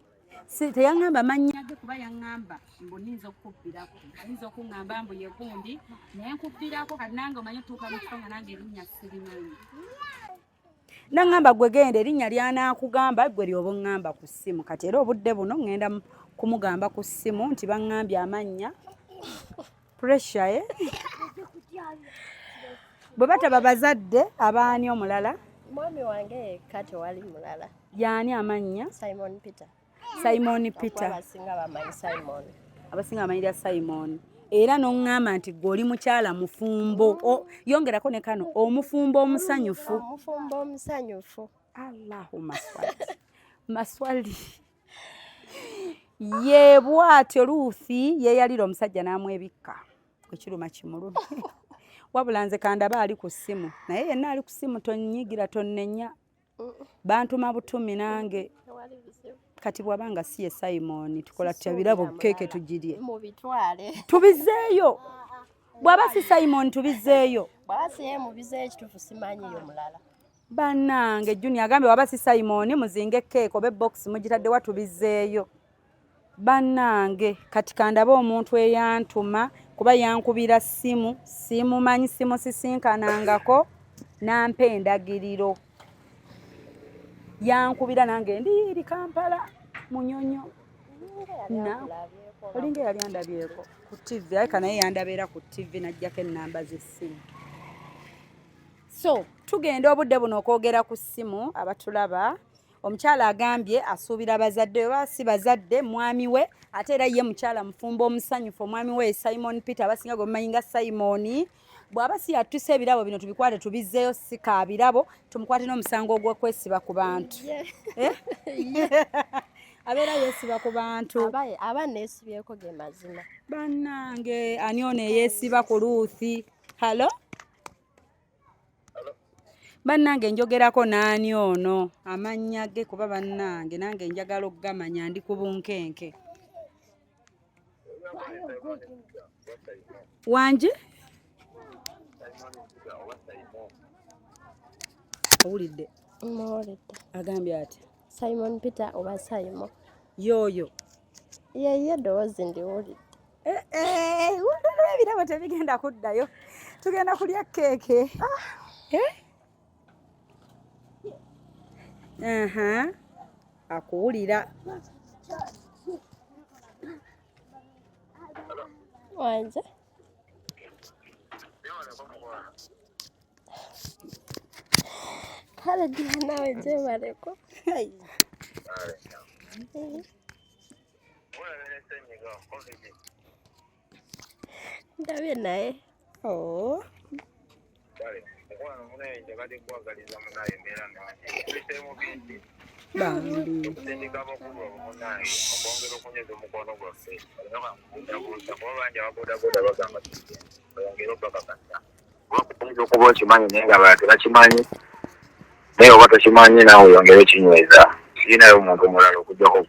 teyaŋŋamba mannya ge kuba yaŋŋamba mbu nninza okukubbirako ayinza okuŋŋamba mbu ye gundi naye nkubbirako kati nange omanyi otuuka mu kifo nga nange erinnya sirimanyi naŋŋamba gwe genda erinnya lyanaakugamba gwe lyoba oŋŋamba ku ssimu kati era obudde buno ŋŋenda kumugamba ku ssimu nti baŋŋambye amannya pressure bwe bataba bazadde abaani omulala mwami wange yekka tewali mulala yaani amannya Simon Peter abasinga bamanyira Simon era n'oŋŋamba nti gw'oli mukyala mufumbo yongerako ne kano omufumbo omusanyufu Allahumma maswali ye bw'atyo Ruth yeeyalira omusajja n'amwebikka ekiruma kimuludde wabula nze kandaba ali ku ssimu naye yenna ali ku ssimu tonnyigira tonnenya bantuma butumi nange kati bwabanga si ye Simon tukola tutya birabo keeke tugirye mubitwale tubizeeyo bwaba si Simon tubizeeyo bwaba si ye mubizeeyo ekituufu simanyi yo mulala bannange Junior agambye waba si Simon muzinge keeke oba box mugitadde wa tubizeeyo bannange kati kandaba omuntu eyantuma kuba yankubira ssimu simumanyi simu sisinkanangako nampa endagiriro yankubira nange ndi Kampala munyonyo olinga yali andabyeko ku TV ayika naye yandabeera ku TV najjako ennamba z'essimu so tugenda obudde buno okwogera ku ssimu abatulaba omukyala agambye asuubira bazadde oba si bazadde mwami we ate era ye mukyala mufumbo omusanyufu omwami we Simon Peter abasinga gwe mumanyi nga Simon bw'aba si yatuse ebirabo bino tubikwate tubizzeeyo si kaabirabo tumukwate n'omusango ogw'okwesiba ku bantu abeera yeesiba ku bantu aba neesibyeko ge mazima bannange ani ono eyeesiba ku Luuthi halo bannange njogerako n'ani ono amannya ge kuba bannange nange njagala okugamanya ndi ku bunkenke wanje owulidde agambye ati Simon Peter oba Simon yoyo yeye doozi ndiwulidde ebirabo tebigenda kuddayo tugenda kulya keeke akuwulira wanje kale ddira nawe gyebaleko ndabye naye okuba okimanyi naye nga balala tebakimanyi naye oba tokimanyi naawe oyongere kinyweza sirinayo omuntu omulala okujjako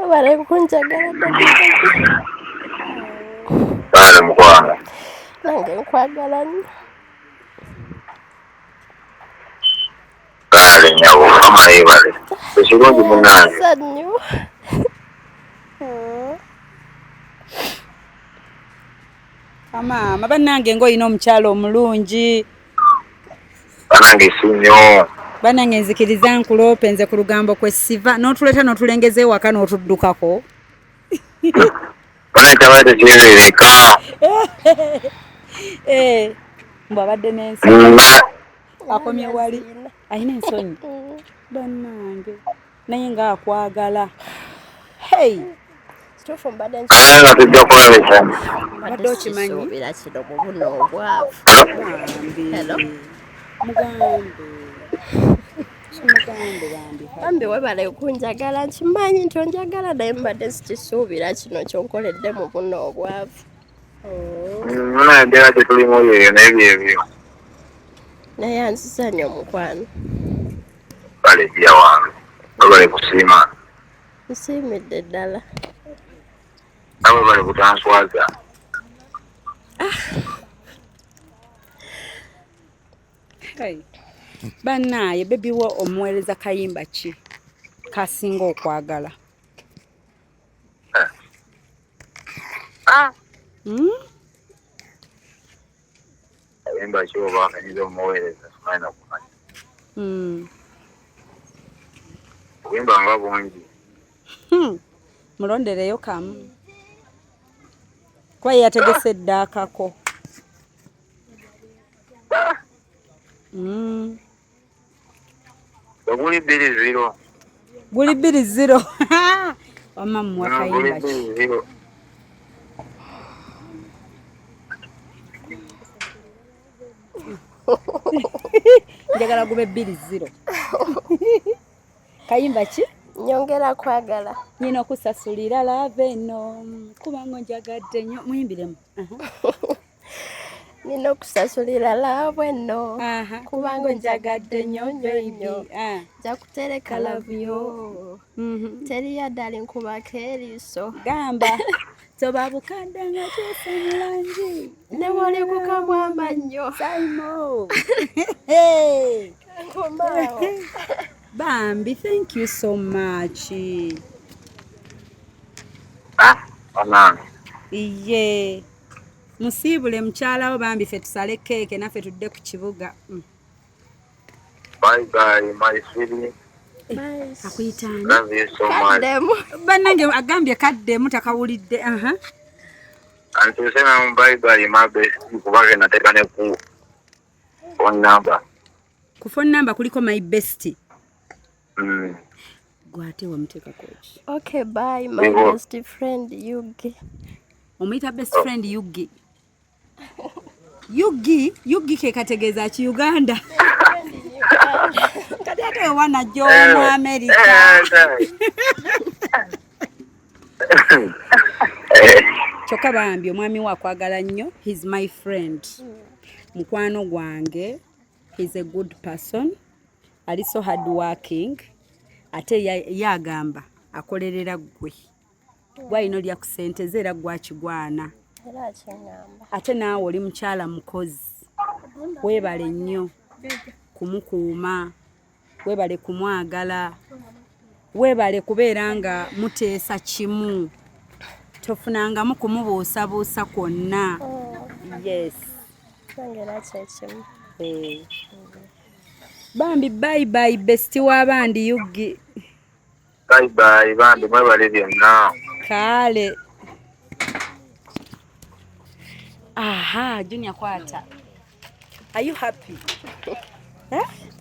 bale kunjagala bale mukwanga nange nkwagala nnyo bale nyabo amaye bale ekirungi munange nnyo amaama bannange ng'olina omukyalo omulungi banange sinyo bannange nzikiriza nkuloope nze ku lugambo kwesiva n'otuleeta n'otulengeza ewaka n'otuddukako banange tabaade kireereka mbw abadde n'ensonyi akomye wali alina ensonyi bannange naye ng'akwagala hey kituufu mbadde naye nga tujja kulabisa Mbadde okimanyi? nkisuubira kino mu buno obwavu bambi webale kunjagala nkimanyi nti onjagala naye mbadde sikisuubira kino kyonkoledde mu buno obwavu munaye embeera gye tulimu yeeyo naye byebyo naye anzizanya omukwano bale jja wange babale kusiima nsiimidde ddala nawe bale kutanswaza bannaaye bebiwo omuweereza kayimba ki kasinga okwagala kayimba ki oba akanyiza omuweereza simanyi nakumanya obuyimba nga bungi mulondereyo kamu kuba yategese eddaakako oguli 2-0 guli 2-0 wamammwa guli kayimba ki 2-0 njagala gube 2-0 kayimba ki nyongera kwagala nyina okusasulira laava eno kubanga njagadde nnyo muyimbiremu nina okusasulira laabwe nno Aha. kubanga njagadde nnyo nnyo nnyo nja kutereka lavyo teri yaddali nkubako eriiso gamba toba bukadde nga kyesa mulangi ne bw'oli kukamwamba nnyo saimo nkomaawo bambi thank you so much banange iye musiibule mukyalawo bambi ffe tusale keeke naffe tudde ku kibuga bye bye my sweetie akuyitaani love you so much kaddemu bannange agambye kaddemu takawulidde antuuse namu bye bye my best kuba ge nateeka ne ku phone number ku phone number kuliko my best Mm. gwate wamuteekako ki okay bye my Nibo. best friend yugi omuyita best friend yugi yugi ke kategeeza ki uganda Kati ate wana jo mu America. Kyokka bambi omwami wakwagala nnyo. He's my friend. Mukwano gwange. He's a good person. Ali so hard working. Ate yagamba akolerera gwe. Gwayino lya kusenteze era gwakigwana. Ate naawe oli mukyala mukozi. Weebale nnyo kumukuuma. Weebale kumwagala. Weebale kubeera nga muteesa kimu. Tofunangamu kumubuusabuusa kwonna. Yes. Bambi bye bye besti w'abandi Yugi. Bye bye bambi mwebale byonna. Kale. Aha, Junior kwata. Are you happy?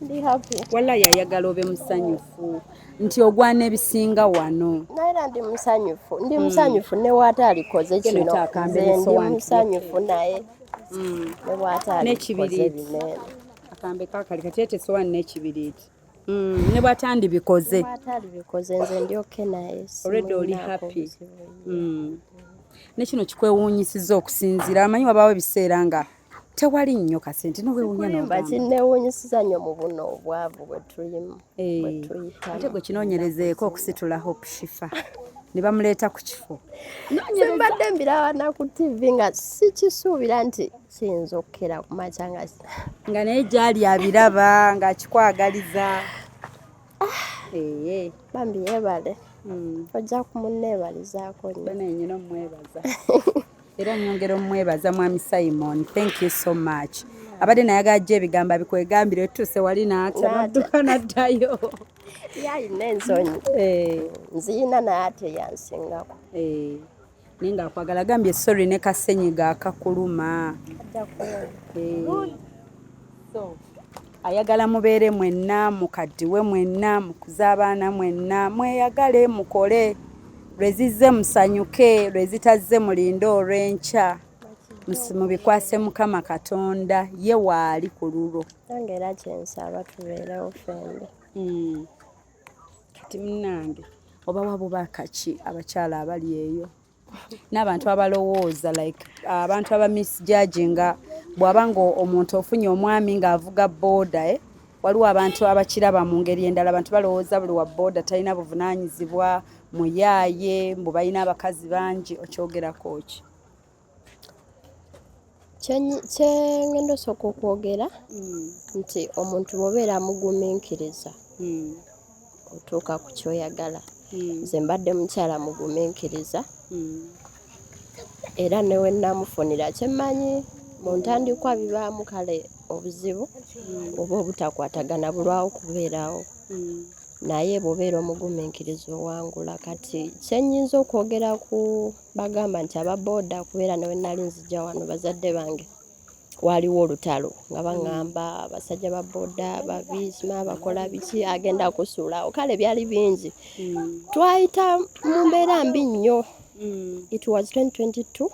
Ndi happy. Wala yayagala obe musanyufu. Nti ogwana ebisinga wano. Naera ndi musanyufu. Ndi musanyufu ne wata alikoze kino. Ndi musanyufu naye. Ne wata alikoze binene. Akambe kakali katete sowa n'ekibiriti. Ne bwatandi bikoze. Watali bikoze nze ndi okay naye. Already oli happy. Ne kino kikwewuunyisiza okusinzira. Amanyi wabaawo ebiseera nga tewali nnyo kasente n'obwewuunya n'ogamba. Kinnewuunyisiza nnyo mu buno obwavu bwe tulimu. Ate gwe kinoonyerezeeko okusitula Hope Shifa. Ne bamuleeta ku kifo. Mbadde mbiraba ku TV nga sikisuubira nti kiyinza okukkera ku makya nga naye gyali abiraba ng'akikwagaliza. Bambi yeebale. Ojja kumuneebalizaako nnyo. Bene nyina omwebaza. Era nyongera omwebaza mwami Simon. Thank you so much. Abadde nayagala gye ebigambo bikwegambire tuuse wali n'ata n'adduka n'addayo. Yalina ensonyi. Nziyina naye ate yansingako. Naye ng'akwagala gambye sorry ne kasenyiga akakuluma. Ayagala mubeere mwenna, mukaddiwe mwenna, mukuza abaana mwenna, mweyagale mukole. Lwezizze musanyuke, lwezitazze mulinde olw'enkya. Mubikwase Mukama Katonda ye waali ku lulwo. Nange era kyensaba tubeerewo ffembi. Kati munnange oba wabubaka ki abakyala abali eyo n'abantu abalowooza like abantu aba misjudginga bw'aba nga omuntu ofunye omwami ng'avuga booda waliwo abantu abakiraba mu ngeri endala abantu balowooza buli wa booda talina buvunaanyizibwa muyaaye mbu balina abakazi bangi okyogerako ki? Kyengenda osooka okwogera nti omuntu bw'obeera amugumiikiriza otuuka ku kyoyagala. Nze mbadde mukyala mugumiikiriza era newe namufunira kyemmanyi mu ntandikwa bibaamu kale obuzibu oba obutakwatagana bulwawo kubeerawo naye bw'obeera omugumiikiriza owangula. Kati kyenyinza okwogera ku bagamba nti ababooda kubeera newe nali nzijja wano bazadde bange waliwo olutalo nga baŋŋamba abasajja ba booda babizima bakola biki agenda kusuulawo kale byali bingi. Twayita mu mbeera mbi nnyo. It was 2022.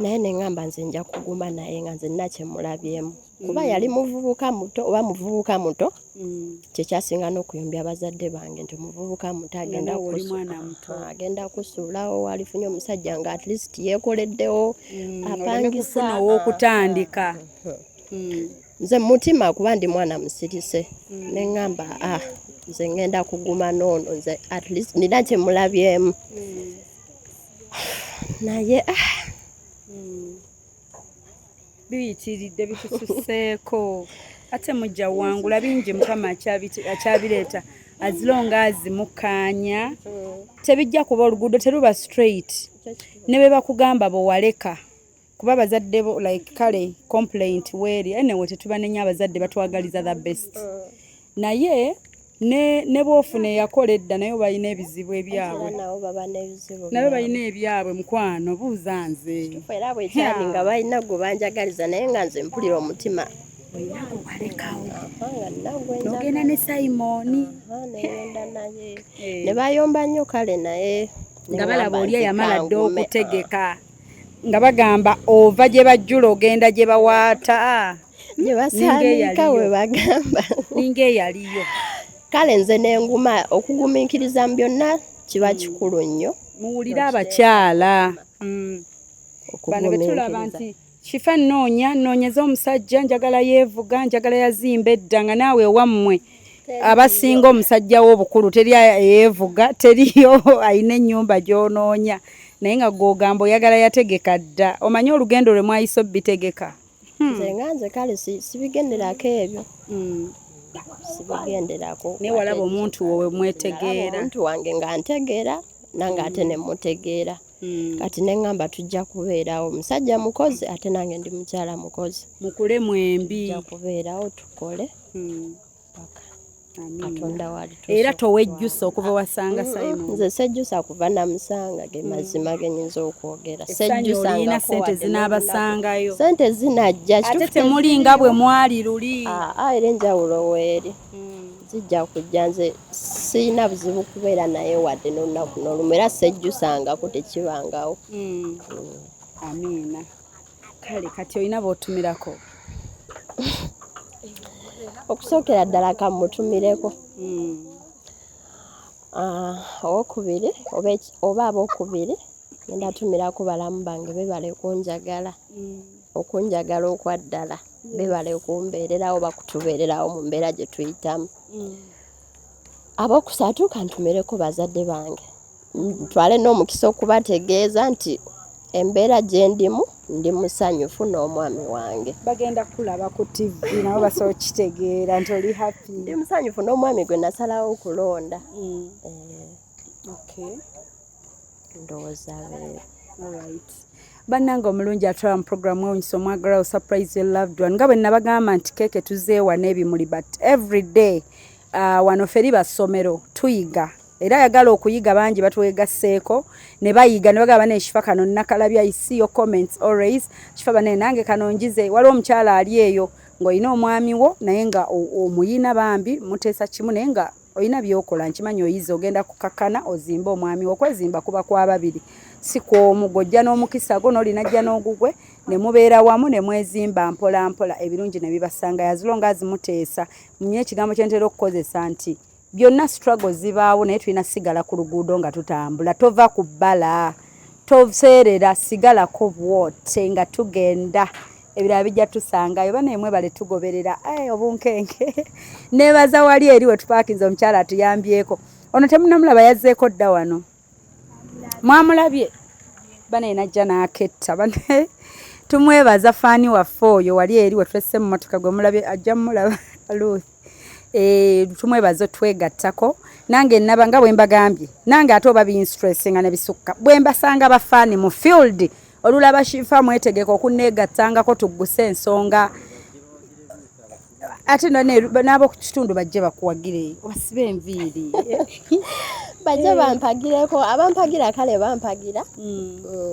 Naye ne ŋŋamba nze nja kuguma naye nga nze nina kyemulabyemu kuba yali muvubuka muto oba muvubuka muto kyekyasinga n'okuyumbya abazadde bange nti muvubuka muto agenda kusuulawo alifunye omusajja nga at least yeekoleddewo apangisa ow'okutandika. Nze mutima kuba ndi mwana musirise ne ŋŋamba nze ngenda kuguma noono nze at least nina kyemulabyemu naye biyitiridde bitususeeko ate mujja wangula bingi Mukama akyabireeta azilonga azimukkaanya tebijja kuba oluguudo teruba straight ne bwe bakugamba bwewaleka kuba abazadde like kale complaint weeri anyway tetubanenya abazadde batwagaliza the best naye ne bwofuna eyakola edda naye balina ebizibu ebyabwe naye balina ebyabwe mukwano buuza nze era bwekyali nga balina gwe banjagaliza naye nga nze mpulira omutima walekawo nogenda ne Simoni negenda naye ne bayomba nnyo kale naye nga balaba oli yamala dde okutegeka nga bagamba ova gye bajjula ogenda gye bawaata gye basaanika we bagamba ninga eyaliyo kale nze n'enguma okugumiikiriza mu byonna kiba kikulu nnyo muwulire abakyala bano betulaba nti kifa noonyeza omusajja njagala yeevuga njagala yazimba edda nga naawe ewammwe abasinga omusajja w'obukulu teri yeevuga teriyo ayina ennyumba gy'onoonya naye nga gwogamba oyagala yategeka dda omanyi olugendo lwe mwayiso bitegeka nze kale sibigenderako ebyo sibigenderako naye walaba omuntu wowe mwetegeera omuntu wange nga ntegeera nange ate ne mutegeera kati neŋŋamba tujja kubeerawo omusajja mukozi ate nange ndi mukyala mukozi mukule mwembi tujja kubeerawo tukole Katonda wali era towejjusa okuva wasanga Simon nze sejjusa kuva namusanga ge mazima genyinza okwogera sejjusa nga sente zinaabasangayo sente zinajja ate temulinga bwe mwali luli era enjawulo weeri zijja kujja nze sirina buzibu kubeera naye wadde n'olunaku n'olumu era sejjusangako tekibangawo amiina kale kati olina b'otumirako okusookera ddala kamutumireko owokubiri oba abokubiri ngenda tumirako balamu bange bebale kunjagala okunjagala okwaddala bebale kumbeererawo bakutubeererawo mu mbeera gye tuyitamu abokusatu kantumireko bazadde bange ntwale n'omukisa okubategeeza nti embeera gye ndimu ndi musanyufu n'omwami wange bagenda kulaba ku TV nabo basobola kitegeera nti oli happy ndi musanyufu n'omwami gwe nasalawo okulonda ndowooza beero alright bannange omulungi atwala mu programu ewunyisa omwagala surprise your loved one nga bwe nabagamba nti keeke tuzeewa n'ebimuli but every day wano feri basomero tuyiga era yagala okuyiga bangi batwegasseeko ne bayiga ne bagaba n'ekifa kano nakalabya I see your comments always kifa bane nange kanonjize waliwo omukyala ali eyo ng'olina omwami wo naye nga omuyina bambi muteesa kimu naye nga olina byokola nkimanyi oyize ogenda kukakana ozimba omwami wo okwezimba kuba kwa babiri si kw'omu gojja n'omukisa go n'olinajja n'ogugwe ne mubeera wamu ne mwezimba mpola mpola ebirungi ne bibasanga yazilonga azimuteesa munye ekigambo kye ntera okukozesa nti byonna struggle zibaawo naye tulina sigala ku luguudo nga tutambula tova ku bbala toseerera sigalako bwote nga tugenda ebirala bijja tusangayo bana emwe bale tugoberera obunkenke nebaza wali eri we tupaakinze omukyala atuyambyeko ono temunamulaba yazzeeko dda wano mwamulabye bana enajja n'aketta bana tumwebaza faani waffe oyo wali eri we twesse mu motoka gwe mulabye ajja mumulaba Ruth tumwebaza twegattako nange naba nga bwe mbagambye nange ate oba binstressinga ne bisukka bwe mbasanga bafaani mu field olulaba shifa mwetegeka okunneegattangako tugguse ensonga ate n'abo ku kitundu bajje bakuwagire basibe enviiri bajje bampagireko abampagira kale bampagira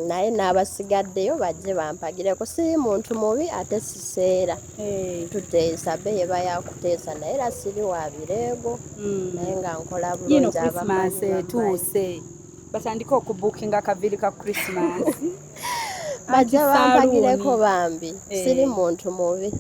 naye n'abasigaddeyo bajje bampagireko si muntu mubi ate siseera tuteesa be yeba yakuteesa naye era siri wa bireego naye nga nkola bulungi Christmas etuuse batandika okubuukinga akaviri ka Christmas bajje bampagireko bambi siri muntu mubi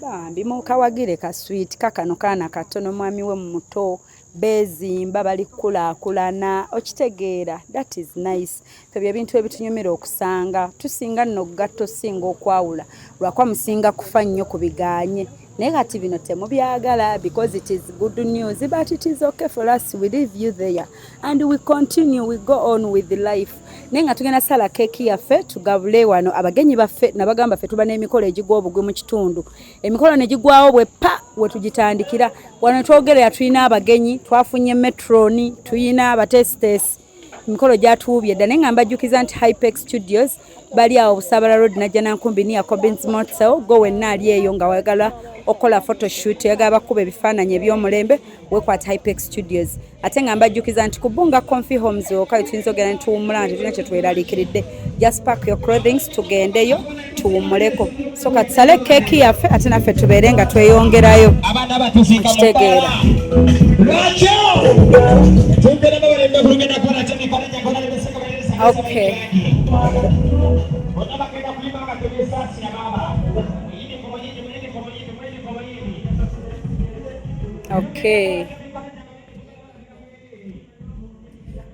bambi mukawagire ka sweet kakano kaana katono mwami we muto bezimba bali kulaakulana okitegeera that is nice ebyo ebintu ebitunyumira okusanga tusinga nno gatto singa okwawula lwakwa musinga kufa nnyo ku biganye naye kati bino temubyagala because it is good news but it is okay for us we leave you there and we continue we go on with the life naye nga tugenda sala keeki yaffe tugabule wano abagenyi baffe nabagamba ffe tuba n'emikolo egigwa obugwe mu kitundu emikolo ne gigwawo bwe pa we tugitandikira wano twogerera tulina abagenyi twafunye metroni tuyina abatesitesi emikolo gyatuubye dda naye nga mbajjukiza nti Hypex Studios bali awo Busabala Road najja nankumbi ni ya Cobbins Motel go wenna ali eyo nga wagala okola photoshoot yagala bakuba ebifaananyi eby'omulembe wekwata Hypex Studios ate nga mbajjukiza nti kubunga Comfy Homes okayo tuyinza ogenda ne tuwummula nti tulina kye tweraliikiridde just pack your clothing tugendeyo tuwummuleko so katusale keeki yaffe ate naffe tubeere nga tweyongerayo kitegeera okay Okay.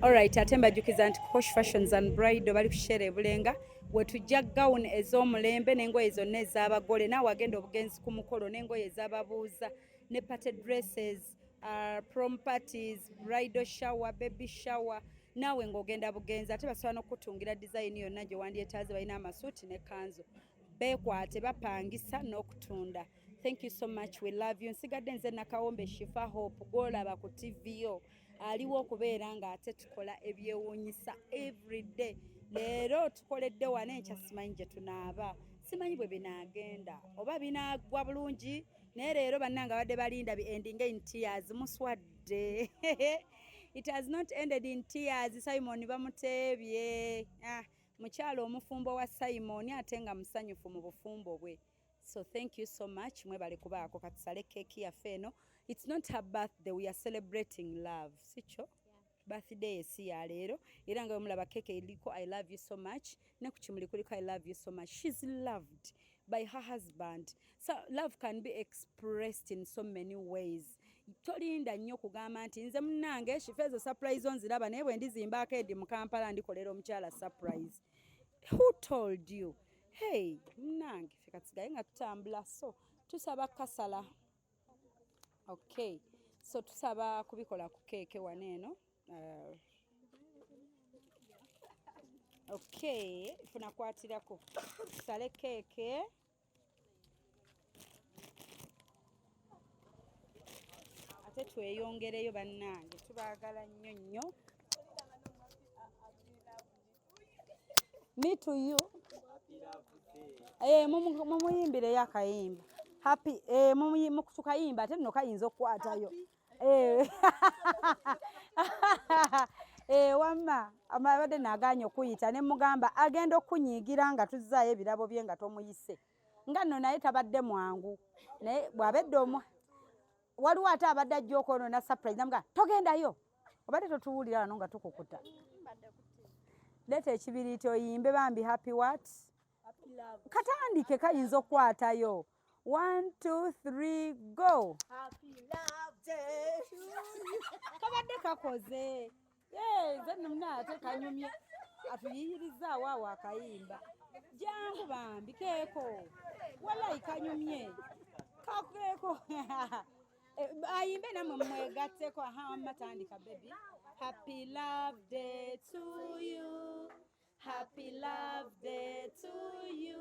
Alright, ate mbajjukiza nti Posh Fashions and Bridal bali kushare ebulenga wetujja gown ez'omulembe n'engoye zonna ez'abagole naawe agenda obugenzi ku mukolo n'engoye ez'ababuuza ne party dresses, prom parties, bridal shower, baby shower naawe ng'ogenda bugenzi ate basobola n'okutungira design yonna gye wandyetaaze balina amasuuti ne kanzu beekwate bapangisa n'okutunda. Thank you so much, we love you. Nsigadde nze Nakawombe Shifa Hope gw'olaba ku TV yo aliwo okubeera ng'ate tukola ebyewuunyisa everyday. Leero tukoledde wano enkya simanyi gye tunaaba simanyi bwe binaagenda oba binaagwa bulungi naye leero bannange abadde balinda ending in tears muswadde. It has not ended in tears. Simon bamuteebye mukyalo omufumbo wa Simon ate nga musanyufu mu bufumbo bwe. So thank you so much. Mwebale kubaako katusale keki yaffe eno. It's not her birthday, we are celebrating love. Sicho? Birthday esi ya leero. Era nga mulaba keke iliko I love you so much. Ne ku kimuli kuliko I love you so much. She's loved by her husband. So love can be expressed in so many ways. Tolinda nnyo kugamba nti nze munnange shifezo surprise onziraba naye bwe ndizimba akedi mu Kampala ndikolera omukyala surprise. Who told you? Hey, munnange ffe kasigaye nga tutambula so tusaba kasala. Okay, so tusaba kubikola ku keke waneeno. Okay, funa kwatirako tusale keke. Ate tweyongereyo bannange tubaagala nnyo nnyo. Me to you. Mumuyimbire yakayimba. Happy tukayimba ate nno kayinza okukwatayo. Wamma amabadde naganya okuyita ne mugamba agenda okunyiigira nga tuzzaayo ebirabo bye nga tomuyise. Nga nno naye tabadde mwangu. Naye bw'abedde omwa waliwo ate abadde ajja okwonoona surprise namuga togendayo obadde totuwulira wano nga tukukuta. Leeta ekibiriiti oyimbe bambi happy what? Happy love. Katandike kayinza okukwatayo. 1, 2, 3 go. Happy love day to you. Kabadde kakoze. Nze nno ate kanyumye atuyiyirizaawo awo akayimba. Jangu bambi keeko. Walayi kanyumye. Kakeeko. Ayimbe namwe mwegatteko matandika baby. Happy love day to you. Happy love day to you.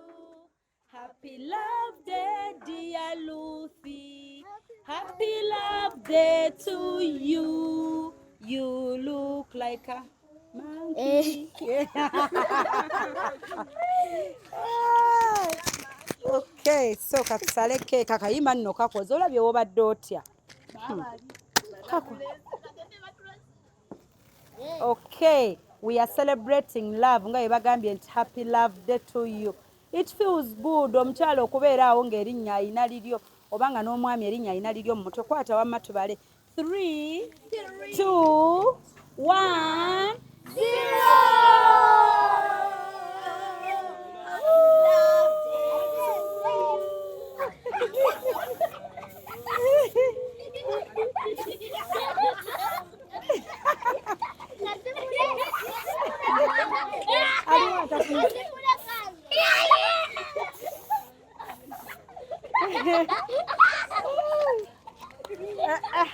Happy love day, dear Lucy. Happy love day to you. You look like a monkey. Okay, so katusale keke akayimba nno kakoze olabye wobadde otya. Okay, we are celebrating love nga yebagambye nti happy love day to you. It feels good omukyalo okubeera awo ng'erinnya ayina liryo obanga n'omwami erinnya ayina liryo mu mutwe. Kwata wamma tubale 3, 2, 1, 0.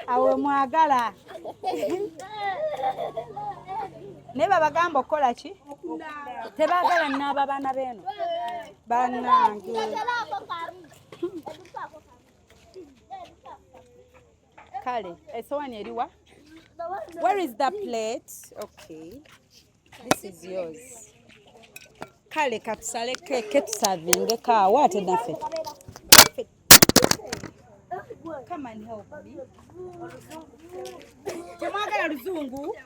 Awe mwagala naye babagamba okukola ki? Tebaagala nnaaba baana beeno bannange. Kale esowaani eriwa? Where is the plate? Okay, this is yours. Kale katusale keke tusavinge kaawa ate naffe. Come and help me. Temwagala luzungu?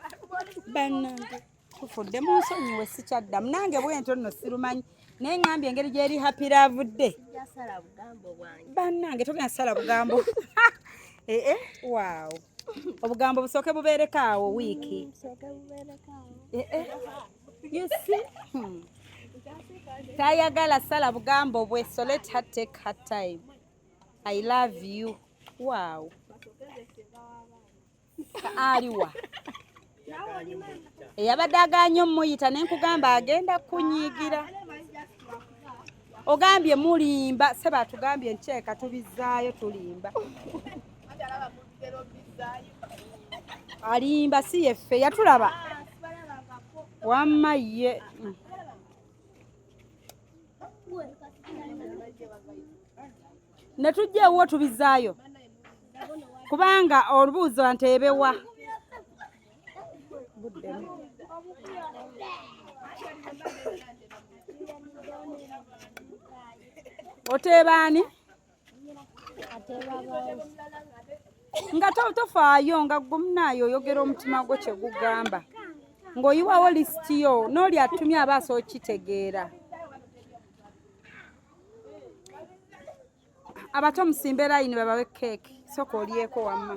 Bannange tufudde mu nsonyiwe sikyaddamu nange bwentyo nno sirumanyi naye ngambye engeri gyeri happy love day. Bannange togenda sala bugambo. Wow. Obugambo busooke bubeereko awo wiiki. You see? Tayagala sala bugambo bwe, so let her take her time. I love you. Wow. aliwa eyabadde aganye omuyita nenkugamba agenda kunyigira ogambye mulimba se batugambye nkyeka tubizaayo tulimba alimba si yeffe yatulaba wamma ye ne tujjeewo tubizaayo kubanga olubuuzo nteebewa oteebaani nga tofaayo nga gumnaayo oyogera omutima gwo kye gugamba ng'oyiwawo lisiti yo n'oli atumye abaasa okitegeera abato musimbe layini babawe keeki soka olyeko wamma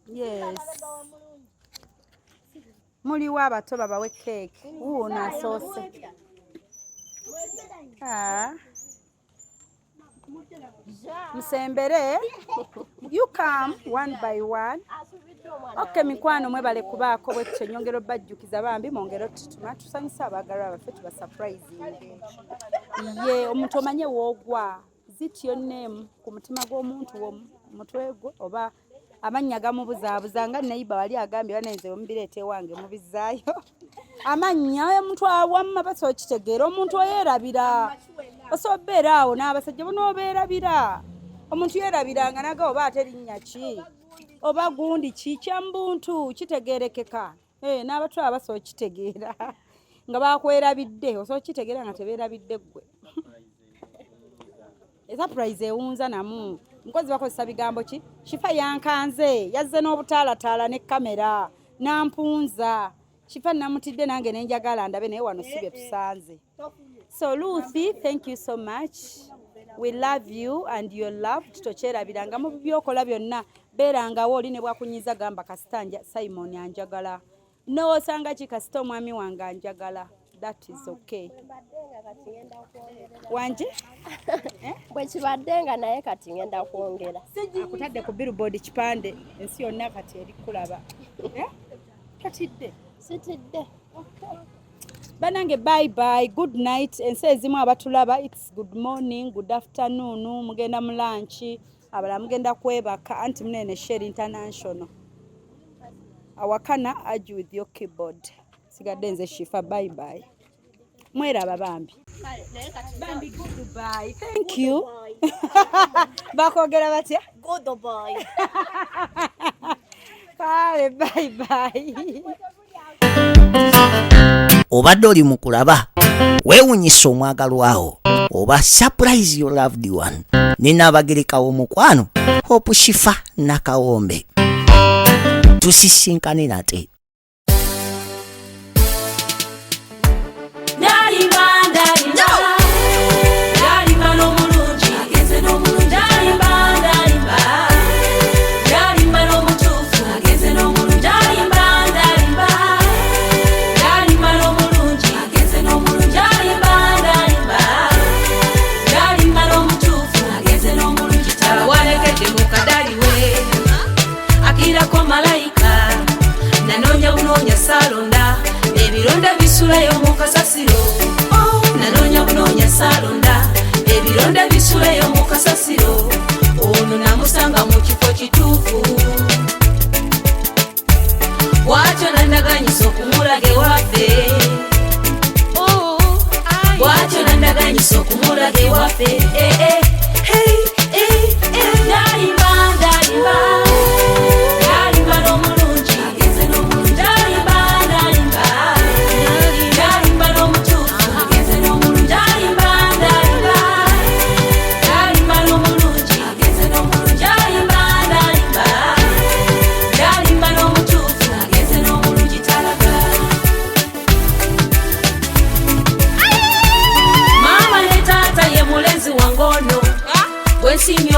yes muliwo abato babawe keeki wuuno asoose musembere you come one by one okay mikwano mwebale kubaako bwekyo nyongero bajjukiza bambi mwongero tutuma tusanyusa abaagalwa baffe tuba surprising ye omuntu omanye woogwa zityo name ku mutima gw'omuntu omutwe gwe oba amannya gamubuzaabuza nga neiba wali agambye banenze omubireete wange mubizaayo amannya omuntu awamma baso okitegeera omuntu oyerabira osobera awo n'abasajja bonoobeerabira omuntu yerabiranga naga oba ate linnya ki oba gundi ki kyambuntu kitegeerekeka n'abatw abaso okitegeera nga bakwerabidde oso okitegeera nga tebeerabidde ggwe surprise ewunza namu nkozi bakozesa bigambo ki Shifa yankanze yazze n'obutaalataala ne kamera nampunza Shifa namutidde nange nenjagala ndabe naye wano sibye tusanze so Lucy thank you so much we love you and your love tutokyerabiranga mu byokola byonna beerangawo oli ne bwakunyiza gamba kasitanja Simon anjagala noosanga ki kasita omwami wange anjagala that is okay wanje bwe kibadde nga naye kati ngenda kwongera akutadde ku billboard kipande ensi yonna kati eri kulaba katidde sitidde banange bye bye good night ensi ezimu abatulaba it's good morning good afternoon mugenda mu lunch abala mugenda kwebaka anti munene share international awakana aju with your keyboard sigadde nze Shifa bye bye mweraba bambi bambi goodbye thank you bakogera batya goodbye kale bye bye obadde oli mu kulaba weewunyisa omwagalwawo oba surprise your loved one nina abagerekawo mukwano Hope Shifa Nakawombe tusisinkane nate salonda ebironda bisulayo mu kasasiro nanonya bunonya salonda ebironda bisulayo mu kasasiro ono namusanga mu kifo kituufu bwatyo nandaganyisa okumulaga ewaffe bwatyo nandaganyisa okumulaga ewaffe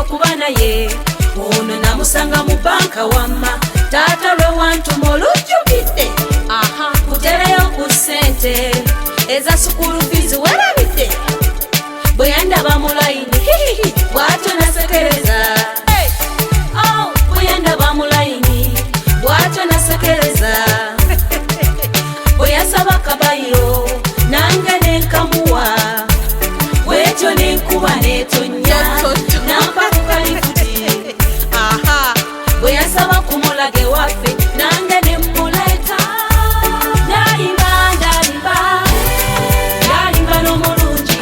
okuba naye ono namusanga mu banka wamma taata lwe wantuma olujjukidde kutereyo ku ssente eza sukulu fizi werabidde bwe yandaba mu layini bw'atyo kuba netonya nampa ku kalifuti bwe yasaba kumulage waffe nange ne mmuleeta ndalimba n'omulungi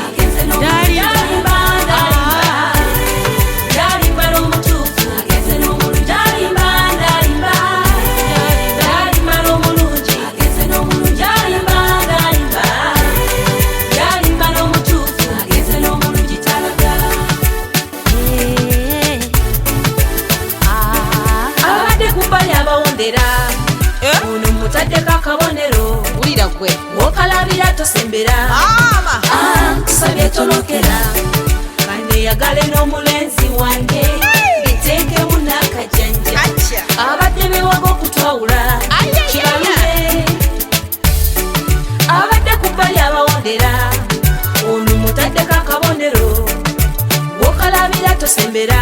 ndalimba n'omutuufu ndalimba n'omulungi ndalimba n'omutuufu n'omulungi talaga abadde kubbali abawondera ono mutaddeko akabonero wulira gwe wokalabira tosembera tusabye tolokera kaneyagale n'omulenzi wange biteekemu n'akajanja abadde bewaga okutwawula kibalume abadde kubbali abawondera ono mutaddeko akabonero wokalabira tosembera